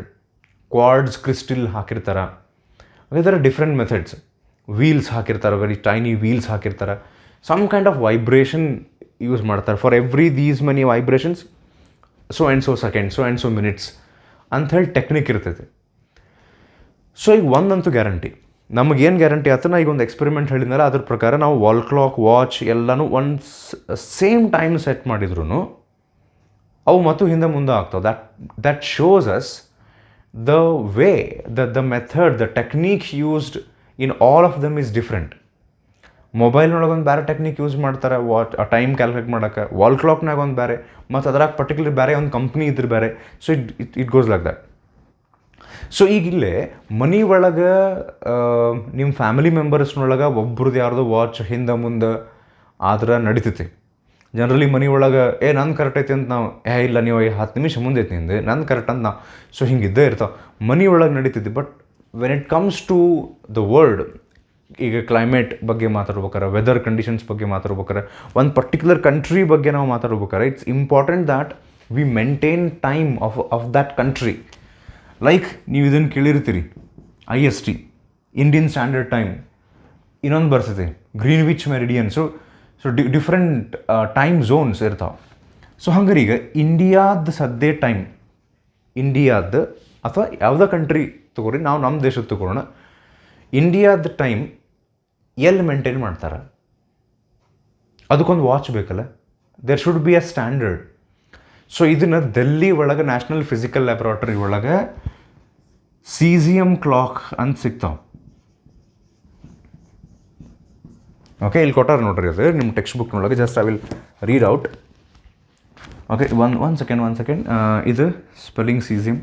Quartz crystal ಹಾಕಿರ್ತಾರೆ, ಅದೇ ಥರ different methods. Wheels ಹಾಕಿರ್ತಾರೆ, very tiny wheels ಹಾಕಿರ್ತಾರೆ. Some kind of vibration use ಮಾಡ್ತಾರೆ. For every these many vibrations so and so second, so and so minutes ಅಂಥೇಳಿ technique ಇರ್ತೈತೆ. So ಈಗ ಒಂದಂತೂ ಗ್ಯಾರಂಟಿ, ನಮಗೇನು ಗ್ಯಾರಂಟಿ ಆಯ್ತು, ನಾ ಈಗ ಒಂದು ಎಕ್ಸ್ಪೆರಿಮೆಂಟ್ ಹೇಳಿದ್ನಲ್ಲ, ಅದ್ರ ಪ್ರಕಾರ ನಾವು ವಾಲ್ ಕ್ಲಾಕ್, ವಾಚ್ ಎಲ್ಲನೂ ಒಂದು ಸೇಮ್ ಟೈಮ್ ಸೆಟ್ ಮಾಡಿದ್ರು ಅವು ಮತ್ತು ಹಿಂದೆ ಮುಂದೆ ಆಗ್ತಾವೆ. That shows us the way, the method, the technique used in all of them is different. ಮೊಬೈಲ್ನೊಳಗೆ ಒಂದು ಬೇರೆ ಟೆಕ್ನಿಕ್ ಯೂಸ್ ಮಾಡ್ತಾರೆ ಟೈಮ್ ಕ್ಯಾಲ್ಕುಲೇಟ್ ಮಾಡೋಕ್ಕೆ, ವಾಲ್ ಕ್ಲಾಕ್ನಾಗ ಒಂದು ಬೇರೆ, ಮತ್ತು ಅದ್ರಾಗ ಪರ್ಟಿಕ್ಯುಲರ್ ಬೇರೆ ಒಂದು ಕಂಪ್ನಿ ಇದ್ರೆ ಬೇರೆ. So it goes like that. So ಈಗ ಇಲ್ಲೇ ಮನೆ ಒಳಗೆ ನಿಮ್ಮ ಫ್ಯಾಮಿಲಿ ಮೆಂಬರ್ಸ್ನೊಳಗೆ ಒಬ್ರದ್ದು ಯಾರ್ದು ವಾಚ್ ಹಿಂದೆ ಮುಂದೆ ಆದ್ರೆ ನಡಿತೈತಿ. ಜನರಲಿ ಮನೆ ಒಳಗೆ ನಂದು ಕರೆಕ್ಟ್ ಐತಿ ಅಂತ ನಾವು ಇಲ್ಲ ನೀವು 10 ನಿಮಿಷ ಮುಂದೆ ಐತಿ ನಿಂದು ನಂದು ಕರೆಕ್ಟ್ ಅಂತ ನಾವು ಸೊ ಹಿಂಗಿದ್ದೇ ಇರ್ತಾವೆ. ಮನೆ ಒಳಗೆ ನಡೀತೈತಿ. But when it comes to the world, ಈಗ ಕ್ಲೈಮೇಟ್ ಬಗ್ಗೆ ಮಾತಾಡ್ಬೇಕಾರೆ, ವೆದರ್ ಕಂಡೀಷನ್ಸ್ ಬಗ್ಗೆ ಮಾತಾಡ್ಬೇಕಾರೆ, ಒಂದು ಪರ್ಟಿಕ್ಯುಲರ್ ಕಂಟ್ರಿ ಬಗ್ಗೆ ನಾವು ಮಾತಾಡ್ಬೇಕಾರೆ, it's important that we maintain time of that country. Like ನೀವು ಇದನ್ನು ಕೇಳಿರ್ತೀರಿ, IST, ಇಂಡಿಯನ್ ಸ್ಟ್ಯಾಂಡರ್ಡ್ ಟೈಮ್. ಇನ್ನೊಂದು ಬರ್ತೈತೆ Greenwich meridian. So different time zones ಇರ್ತಾವೆ. ಸೊ ಹಂಗಾರೆ ಈಗ ಇಂಡಿಯಾದ ಸದ್ಯ ಟೈಮ್, ಇಂಡಿಯಾದ ಅಥವಾ ಯಾವುದೇ ಕಂಟ್ರಿ ತೊಗೊರಿ, ನಾವು ನಮ್ಮ ದೇಶದ ತೊಗೊಳ್ಳೋಣ, ಇಂಡಿಯಾದ ಟೈಮ್ ಎಲ್ಲಿ ಮೇಂಟೈನ್ ಮಾಡ್ತಾರೆ? ಅದಕ್ಕೊಂದು ವಾಚ್ ಬೇಕಲ್ಲ. There should be a standard. So ಇದನ್ನು ಡೆಲ್ಲಿ ಒಳಗೆ ನ್ಯಾಷನಲ್ ಫಿಸಿಕಲ್ ಲ್ಯಾಬ್ರಾಟರಿ ಒಳಗೆ CGM ಕ್ಲಾಕ್ ಅಂತ ಸಿಗ್ತಾವೆ. ಓಕೆ, ಇಲ್ಲಿ ಕೊಟ್ಟಾರ ನೋಡ್ರಿ, ಅದು ನಿಮ್ಮ ಟೆಕ್ಸ್ಟ್ ಬುಕ್ನೊಳಗೆ. Just I will read out. Okay, one second. ಇದು ಸ್ಪೆಲ್ಲಿಂಗ್ CGM.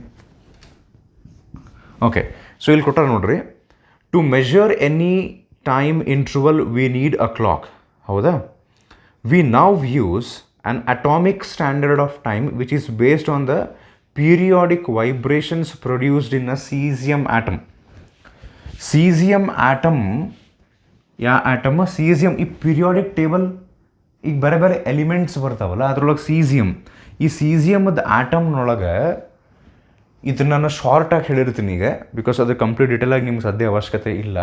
ಓಕೆ, ಸೊ ಇಲ್ಲಿ ಕೊಟ್ಟಾರ ನೋಡ್ರಿ, to measure any time interval we need a clock. ಹೌದಾ? We now use an atomic standard of time which is based on the periodic vibrations produced in a cesium atom. Cesium atom yeah atom? CGM. ಈ periodic table ಈಗ ಬೇರೆ ಬೇರೆ elements ಬರ್ತಾವಲ್ಲ, ಅದ್ರೊಳಗೆ CGM. ಈ CGMದ ಆಟಮ್ನೊಳಗೆ ಇದನ್ನು ನಾನು ಶಾರ್ಟಾಗಿ ಹೇಳಿರ್ತೀನಿ ಈಗ, ಬಿಕಾಸ್ ಅದು ಕಂಪ್ಲೀಟ್ ಡಿಟೇಲಾಗಿ ನಿಮ್ಗೆ ಸದ್ಯ ಅವಶ್ಯಕತೆ ಇಲ್ಲ.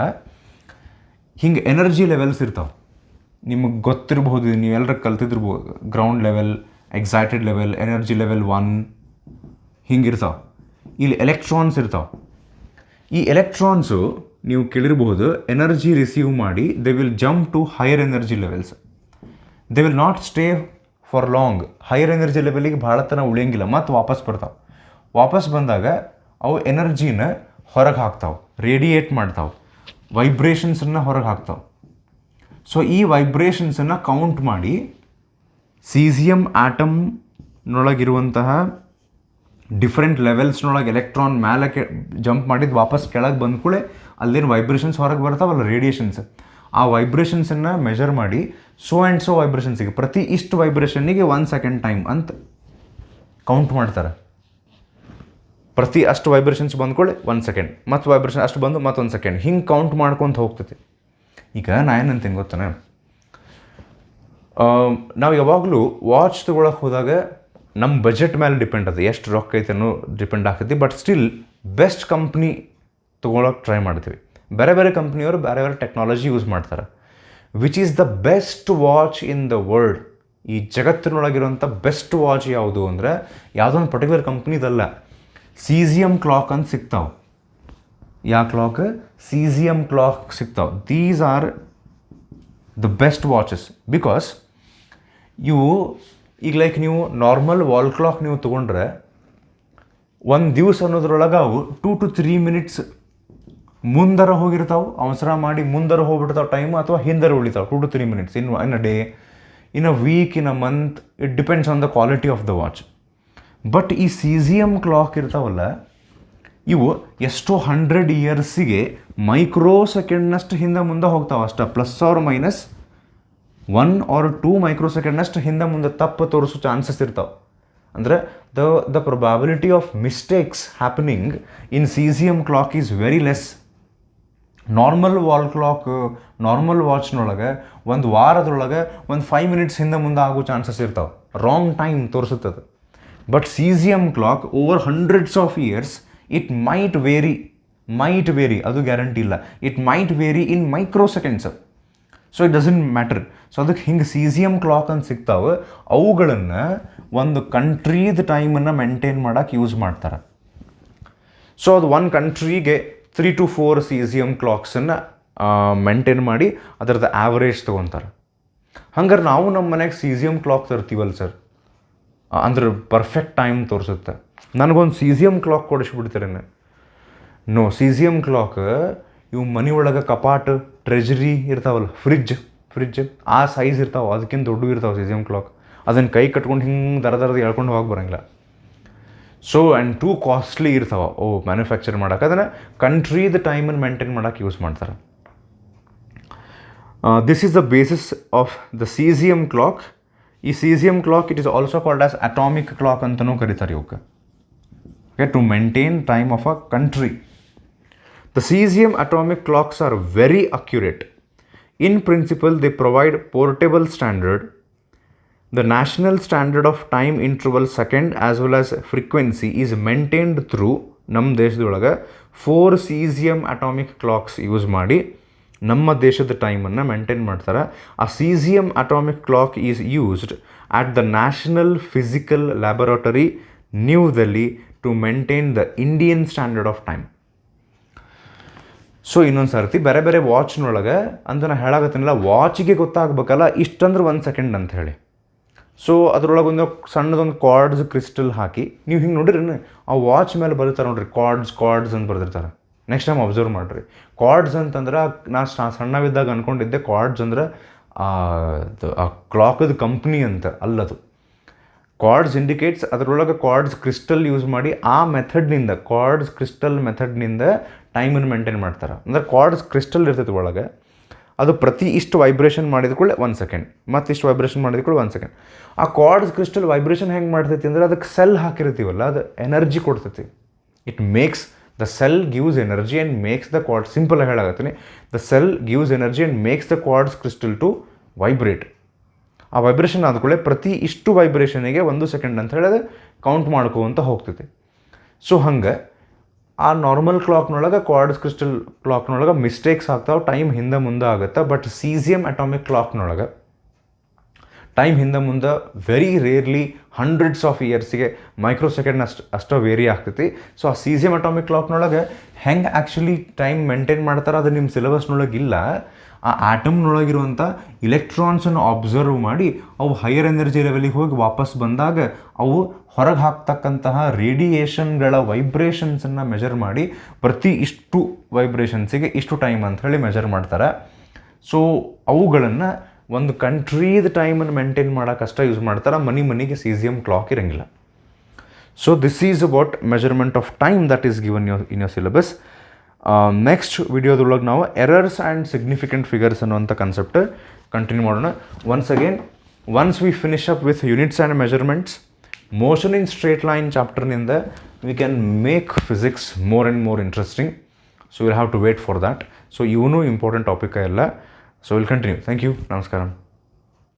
ಹಿಂಗೆ ಎನರ್ಜಿ ಲೆವೆಲ್ಸ್ ಇರ್ತಾವೆ, ನಿಮಗೆ ಗೊತ್ತಿರ್ಬೋದು, ನೀವೆಲ್ಲರೂ ಕಲ್ತಿದ್ದಿರ್ಬೋದು. Ground level, excited level, energy level 1 ಹಿಂಗಿರ್ತಾವೆ. ಇಲ್ಲಿ ಎಲೆಕ್ಟ್ರಾನ್ಸ್ ಇರ್ತಾವೆ. ಈ ಎಲೆಕ್ಟ್ರಾನ್ಸು ನೀವು ಕೇಳಿರ್ಬೋದು, ಎನರ್ಜಿ ರಿಸೀವ್ ಮಾಡಿ they will jump to higher energy levels. They will not stay for long. Higher energy ಲೆವೆಲಿಗೆ ಭಾಳ ತನ ಉಳಿಯಂಗಿಲ್ಲ, ಮತ್ತು ವಾಪಸ್ ಬರ್ತಾವೆ. ವಾಪಸ್ ಬಂದಾಗ ಅವು ಎನರ್ಜಿನ ಹೊರಗೆ ಹಾಕ್ತಾವೆ, ರೇಡಿಯೇಟ್ ಮಾಡ್ತಾವೆ, ವೈಬ್ರೇಷನ್ಸನ್ನು ಹೊರಗೆ ಹಾಕ್ತಾವೆ. ಸೊ ಈ ವೈಬ್ರೇಷನ್ಸನ್ನು ಕೌಂಟ್ ಮಾಡಿ CGM ಆಟಮ್ನೊಳಗಿರುವಂತಹ ಡಿಫ್ರೆಂಟ್ ಲೆವೆಲ್ಸ್ನೊಳಗೆ ಎಲೆಕ್ಟ್ರಾನ್ ಮೇಲಕ್ಕೆ ಜಂಪ್ ಮಾಡಿದ್ದು ವಾಪಸ್ ಕೆಳಗೆ ಬಂದ ಕೂಡಲೇ ಅಲ್ಲೇನು ವೈಬ್ರೇಷನ್ಸ್ ಹೊರಗೆ ಬರ್ತಾವಲ್ಲ, ರೇಡಿಯೇಷನ್ಸ್, ಆ ವೈಬ್ರೇಷನ್ಸನ್ನು ಮೆಜರ್ ಮಾಡಿ ಸೋ ಆ್ಯಂಡ್ ಸೋ ವೈಬ್ರೇಷನ್ಸಿಗೆ ಪ್ರತಿ ಇಷ್ಟು ವೈಬ್ರೇಷನ್ನಿಗೆ 1 ಸೆಕೆಂಡ್ ಟೈಮ್ ಅಂತ ಕೌಂಟ್ ಮಾಡ್ತಾರೆ. ಪ್ರತಿ ಅಷ್ಟು ವೈಬ್ರೇಷನ್ಸ್ ಬಂದ್ಕೊಳ್ಳಿ 1 ಸೆಕೆಂಡ್, ಮತ್ತು ವೈಬ್ರೇಷನ್ ಅಷ್ಟು ಬಂದು ಮತ್ತೊಂದು ಸೆಕೆಂಡ್, ಹಿಂಗೆ ಕೌಂಟ್ ಮಾಡ್ಕೊತ ಹೋಗ್ತೈತಿ. ಈಗ ನಾ ಏನಂತೀನಿ ಗೊತ್ತಾನೆ, ನಾವು ಯಾವಾಗಲೂ ವಾಚ್ ತೊಗೊಳಕ್ಕೆ ಹೋದಾಗ ನಮ್ಮ ಬಜೆಟ್ ಮೇಲೆ ಡಿಪೆಂಡ್ ಅದು, ಎಷ್ಟು ರೊಕ್ಕ ಐತೆ ಅನ್ನೋ ಡಿಪೆಂಡ್ ಆಗ್ತೈತಿ. ಬಟ್ ಸ್ಟಿಲ್ ಬೆಸ್ಟ್ ಕಂಪ್ನಿ ತೊಗೊಳಕ್ಕೆ ಟ್ರೈ ಮಾಡ್ತೀವಿ. ಬೇರೆ ಬೇರೆ ಕಂಪ್ನಿಯವರು ಬೇರೆ ಬೇರೆ ಟೆಕ್ನಾಲಜಿ ಯೂಸ್ ಮಾಡ್ತಾರೆ. Which is the best watch in the world? ಈ ಜಗತ್ತಿನೊಳಗಿರುವಂಥ ಬೆಸ್ಟ್ ವಾಚ್ ಯಾವುದು ಅಂದರೆ ಯಾವುದೊಂದು ಪರ್ಟಿಕ್ಯುಲರ್ ಕಂಪ್ನಿದಲ್ಲ, CGM ಕ್ಲಾಕ್ ಅಂತ ಸಿಗ್ತಾವೆ. ಯಾವ ಕ್ಲಾಕ್? CGM ಕ್ಲಾಕ್ ಸಿಗ್ತಾವೆ. These are the best watches. Because ಇವು ಈಗ ಲೈಕ್ ನೀವು ನಾರ್ಮಲ್ ವಾಲ್ ಕ್ಲಾಕ್ ನೀವು ತೊಗೊಂಡ್ರೆ ಒಂದು ದಿವಸ ಅನ್ನೋದ್ರೊಳಗೆ ಅವು 2 to 3 ಮಿನಿಟ್ಸ್ ಮುಂದರ ಹೋಗಿರ್ತಾವೆ, ಅವಸರ ಮಾಡಿ ಮುಂದರ ಹೋಗ್ಬಿಡ್ತಾವೆ ಟೈಮು, ಅಥವಾ ಹಿಂದರ ಉಳಿತಾವೆ 2 to 3 minutes in a day, in a week, in a month. It depends on the quality of the watch. But ಈ CGM ಕ್ಲಾಕ್ ಇರ್ತಾವಲ್ಲ, ಇವು ಎಷ್ಟೋ 100 ಇಯರ್ಸಿಗೆ ಮೈಕ್ರೋ ಸೆಕೆಂಡ್ನಷ್ಟು ಹಿಂದೆ ಮುಂದೆ ಹೋಗ್ತಾವೆ ಅಷ್ಟೇ. Plus or minus 1 or 2 micro ಸೆಕೆಂಡ್ನಷ್ಟು ಹಿಂದೆ ಮುಂದೆ ತಪ್ಪು ತೋರಿಸೋ ಚಾನ್ಸಸ್ ಇರ್ತಾವೆ. ಅಂದರೆ the probability of mistakes happening in CGM clock is very less. Normal wall clock, normal ವಾಚ್ನೊಳಗೆ ಒಂದು ವಾರದೊಳಗೆ ಒಂದು 5 ಮಿನಿಟ್ಸ್ ಹಿಂದೆ ಮುಂದೆ ಆಗೋ ಚಾನ್ಸಸ್ ಇರ್ತಾವೆ, ರಾಂಗ್ ಟೈಮ್ ತೋರಿಸುತ್ತದೆ. But CGM clock over hundreds of years it might vary, ಅದು ಗ್ಯಾರಂಟಿ ಇಲ್ಲ. It might vary in micro seconds. So it doesn't matter. So ಅದಕ್ಕೆ ಹಿಂಗೆ CGM ಕ್ಲಾಕ್ ಅಂತ ಸಿಗ್ತಾವೆ. ಅವುಗಳನ್ನು ಒಂದು ಕಂಟ್ರೀದ ಟೈಮನ್ನು ಮೇಂಟೈನ್ ಮಾಡೋಕ್ಕೆ ಯೂಸ್ ಮಾಡ್ತಾರೆ. ಸೊ ಅದು ಒಂದು ಕಂಟ್ರಿಗೆ 3 to 4 CGM ಕ್ಲಾಕ್ಸನ್ನು ಮೇಂಟೈನ್ ಮಾಡಿ ಅದರದ್ದು ಆ್ಯಾವ್ರೇಜ್ ತೊಗೊತಾರೆ. ಹಂಗಾರೆ ನಾವು ನಮ್ಮ ಮನೆಗೆ CGM ಕ್ಲಾಕ್ ತರ್ತೀವಲ್ಲ ಸರ್, ಅಂದ್ರೆ ಪರ್ಫೆಕ್ಟ್ ಟೈಮ್ ತೋರಿಸುತ್ತೆ. ನನಗೊಂದು CGM ಕ್ಲಾಕ್ ಕೊಡಿಸ್ಬಿಡ್ತೀರೇನೆ? ನೋ. CGM ಕ್ಲಾಕ್ ಇವು ಮನೆ ಒಳಗೆ ಕಪಾಟು, ಟ್ರೆಜರಿ ಇರ್ತಾವಲ್ಲ, ಫ್ರಿಜ್ ಆ ಸೈಜ್ ಇರ್ತಾವೆ, ಅದಕ್ಕಿಂತ ದೊಡ್ಡ ಇರ್ತಾವೆ CGM ಕ್ಲಾಕ್. ಅದನ್ನು ಕೈ ಕಟ್ಕೊಂಡು ಹಿಂಗೆ ದರದ ಎಳ್ಕೊಂಡು ಹೋಗಿ ಬರೋಂಗಿಲ್ಲ. ಸೊ ಆ್ಯಂಡ್ ಟೂ ಕಾಸ್ಟ್ಲಿ ಇರ್ತಾವೆ ಅವು ಮ್ಯಾನುಫ್ಯಾಕ್ಚರ್ ಮಾಡೋಕೆ. ಅದನ್ನು ಕಂಟ್ರಿದ ಟೈಮನ್ನು ಮೇಂಟೈನ್ ಮಾಡೋಕೆ ಯೂಸ್ ಮಾಡ್ತಾರೆ. This is the basis of the cesium clock. ಈ cesium clock it is also called as atomic clock ಅಂತಲೂ ಕರೀತಾರೆ ಇವಕ್ಕೆ. Okay, to maintain time of a country. The cesium atomic clocks are very accurate. In principle, they provide portable standard. The national standard of time interval second as well as frequency is maintained through ನಮ್ಮ ದೇಶದೊಳಗೆ 4 cesium atomic clocks use ಮಾಡಿ ನಮ್ಮ ದೇಶದ ಟೈಮನ್ನು maintain ಮಾಡ್ತಾರೆ. ಆ cesium atomic clock is used at the National Physical Laboratory, New Delhi to maintain the Indian standard of time. So ಇನ್ನೊಂದು ಸರ್ತಿ ಬೇರೆ ಬೇರೆ ವಾಚ್ನೊಳಗೆ ಅಂತ ನಾನು ಹೇಳಾಕತ್ತೀನಲ್ಲ, ವಾಚಿಗೆ ಗೊತ್ತಾಗಬೇಕಲ್ಲ ಇಷ್ಟಂದ್ರೆ 1 ಸೆಕೆಂಡ್ ಅಂತ ಹೇಳಿ. ಸೊ ಅದ್ರೊಳಗೆ ಒಂದು ಸಣ್ಣದೊಂದು ಕಾರ್ಡ್ಸ್ ಕ್ರಿಸ್ಟಲ್ ಹಾಕಿ ನೀವು ಹಿಂಗೆ ನೋಡಿರಿ, ಆ ವಾಚ್ ಮೇಲೆ ಬರೀತಾರೆ ನೋಡ್ರಿ, ಕಾರ್ಡ್ಸ್ ಅಂತ ಬರೆದಿರ್ತಾರೆ. ನೆಕ್ಸ್ಟ್ ಟೈಮ್ ಅಬ್ಸರ್ವ್ ಮಾಡಿರಿ. ಕಾರ್ಡ್ಸ್ ಅಂತಂದ್ರೆ ನಾನು ಸಣ್ಣವಿದ್ದಾಗ ಅಂದ್ಕೊಂಡಿದ್ದೆ ಕಾರ್ಡ್ಸ್ ಅಂದ್ರೆ ಆ ಕ್ಲಾಕದ ಕಂಪ್ನಿ ಅಂತ, ಅಲ್ಲದು. ಕಾರ್ಡ್ಸ್ ಇಂಡಿಕೇಟ್ಸ್ ಅದರೊಳಗೆ ಕಾರ್ಡ್ಸ್ ಕ್ರಿಸ್ಟಲ್ ಯೂಸ್ ಮಾಡಿ ಆ ಮೆಥಡ್ನಿಂದ, ಕಾರ್ಡ್ಸ್ ಕ್ರಿಸ್ಟಲ್ ಮೆಥಡ್ನಿಂದ ಟೈಮನ್ನು ಮೇಂಟೈನ್ ಮಾಡ್ತಾರೆ. ಅಂದರೆ ಕಾರ್ಡ್ಸ್ ಕ್ರಿಸ್ಟಲ್ ಇರ್ತೈತೆ ಒಳಗೆ, ಅದು ಪ್ರತಿ ಇಷ್ಟು ವೈಬ್ರೇಷನ್ ಮಾಡಿದ ಕೂಡಲೇ 1 ಸೆಕೆಂಡ್, ಮತ್ತಿಷ್ಟು ವೈಬ್ರೇಷನ್ ಮಾಡಿದ ಕೂಡ 1 ಸೆಕೆಂಡ್. ಆ ಕಾರ್ಡ್ಸ್ ಕ್ರಿಸ್ಟಲ್ ವೈಬ್ರೇಷನ್ ಹೆಂಗೆ ಮಾಡ್ತೈತಿ ಅಂದರೆ ಅದಕ್ಕೆ ಸೆಲ್ ಹಾಕಿರ್ತೀವಲ್ಲ, ಅದು ಎನರ್ಜಿ ಕೊಡ್ತೈತಿ. It makes the cell gives energy and makes the quartz, simple ಆಗಿ ಹೇಳಾಗತ್ತೀನಿ, the cell gives energy and makes the quartz crystal to vibrate. ಆ ವೈಬ್ರೇಷನ್ ಆದ ಕೂಡಲೇ ಪ್ರತಿ ಇಷ್ಟು ವೈಬ್ರೇಷನಿಗೆ 1 ಸೆಕೆಂಡ್ ಅಂತ ಹೇಳಿದ್ರೆ ಕೌಂಟ್ ಮಾಡ್ಕೋವಂತ ಹೋಗ್ತೈತಿ. ಸೊ ಹಂಗೆ ಆ ನಾರ್ಮಲ್ ಕ್ಲಾಕ್ನೊಳಗೆ, ಕಾರ್ಡ್ಸ್ ಕ್ರಿಸ್ಟಲ್ ಕ್ಲಾಕ್ನೊಳಗೆ ಮಿಸ್ಟೇಕ್ಸ್ ಆಗ್ತಾವೆ, ಟೈಮ್ ಹಿಂದೆ ಮುಂದೆ ಆಗುತ್ತೆ. ಬಟ್ ಸೀಸಿಯಮ್ ಅಟಾಮಿಕ್ ಕ್ಲಾಕ್ನೊಳಗೆ ಟೈಮ್ ಹಿಂದೆ ಮುಂದೆ ವೆರಿ ರೇರ್ಲಿ ಹಂಡ್ರೆಡ್ಸ್ ಆಫ್ ಇಯರ್ಸಿಗೆ ಮೈಕ್ರೋ ಸೆಕೆಂಡ್ ಅಷ್ಟು ವೇರಿ ಆಗ್ತೈತಿ. ಸೊ ಆ ಸೀಸಿಯಮ್ ಅಟಾಮಿಕ್ ಕ್ಲಾಕ್ನೊಳಗೆ ಹೆಂಗೆ ಆ್ಯಕ್ಚುಲಿ ಟೈಮ್ ಮೇಂಟೈನ್ ಮಾಡ್ತಾರೆ ಅದು ನಿಮ್ಮ ಸಿಲೆಬಸ್ನೊಳಗೆ ಇಲ್ಲ. ಆ ಆಟಮ್ನೊಳಗಿರುವಂಥ ಇಲೆಕ್ಟ್ರಾನ್ಸನ್ನು ಅಬ್ಸರ್ವ್ ಮಾಡಿ ಅವು ಹೈಯರ್ ಎನರ್ಜಿ ಲೆವೆಲಿಗೆ ಹೋಗಿ ವಾಪಸ್ ಬಂದಾಗ ಅವು ಹೊರಗೆ ಹಾಕ್ತಕ್ಕಂತಹ ರೇಡಿಯೇಷನ್ಗಳ ವೈಬ್ರೇಷನ್ಸನ್ನು ಮೆಜರ್ ಮಾಡಿ ಪ್ರತಿ ಇಷ್ಟು ವೈಬ್ರೇಷನ್ಸಿಗೆ ಇಷ್ಟು ಟೈಮ್ ಅಂತ ಹೇಳಿ ಮೆಜರ್ ಮಾಡ್ತಾರೆ. ಸೊ ಅವುಗಳನ್ನು ಒಂದು ಕಂಟ್ರೀದ ಟೈಮನ್ನು ಮೇಂಟೈನ್ ಮಾಡೋಕ್ಕಷ್ಟೇ ಯೂಸ್ ಮಾಡ್ತಾರೆ. ಮನೆಗೆ ಸೀಸಿಯಮ್ ಕ್ಲಾಕ್ ಇರೋಂಗಿಲ್ಲ. So this is about measurement of time that is given in your syllabus. Next ವಿಡಿಯೋದೊಳಗೆ ನಾವು ಎರರ್ಸ್ ಆ್ಯಂಡ್ ಸಿಗ್ನಿಫಿಕೆಂಟ್ ಫಿಗರ್ಸ್ ಅನ್ನುವಂಥ ಕಾನ್ಸೆಪ್ಟ್ ಕಂಟಿನ್ಯೂ ಮಾಡೋಣ. Once we finish up with units and measurements, motion in straight line ಚಾಪ್ಟರ್ನಿಂದ we can make physics more and more interesting. So will have to wait for that. So ಇವನು important topic ಎಲ್ಲ. So will continue. Thank you. ನಮಸ್ಕಾರ.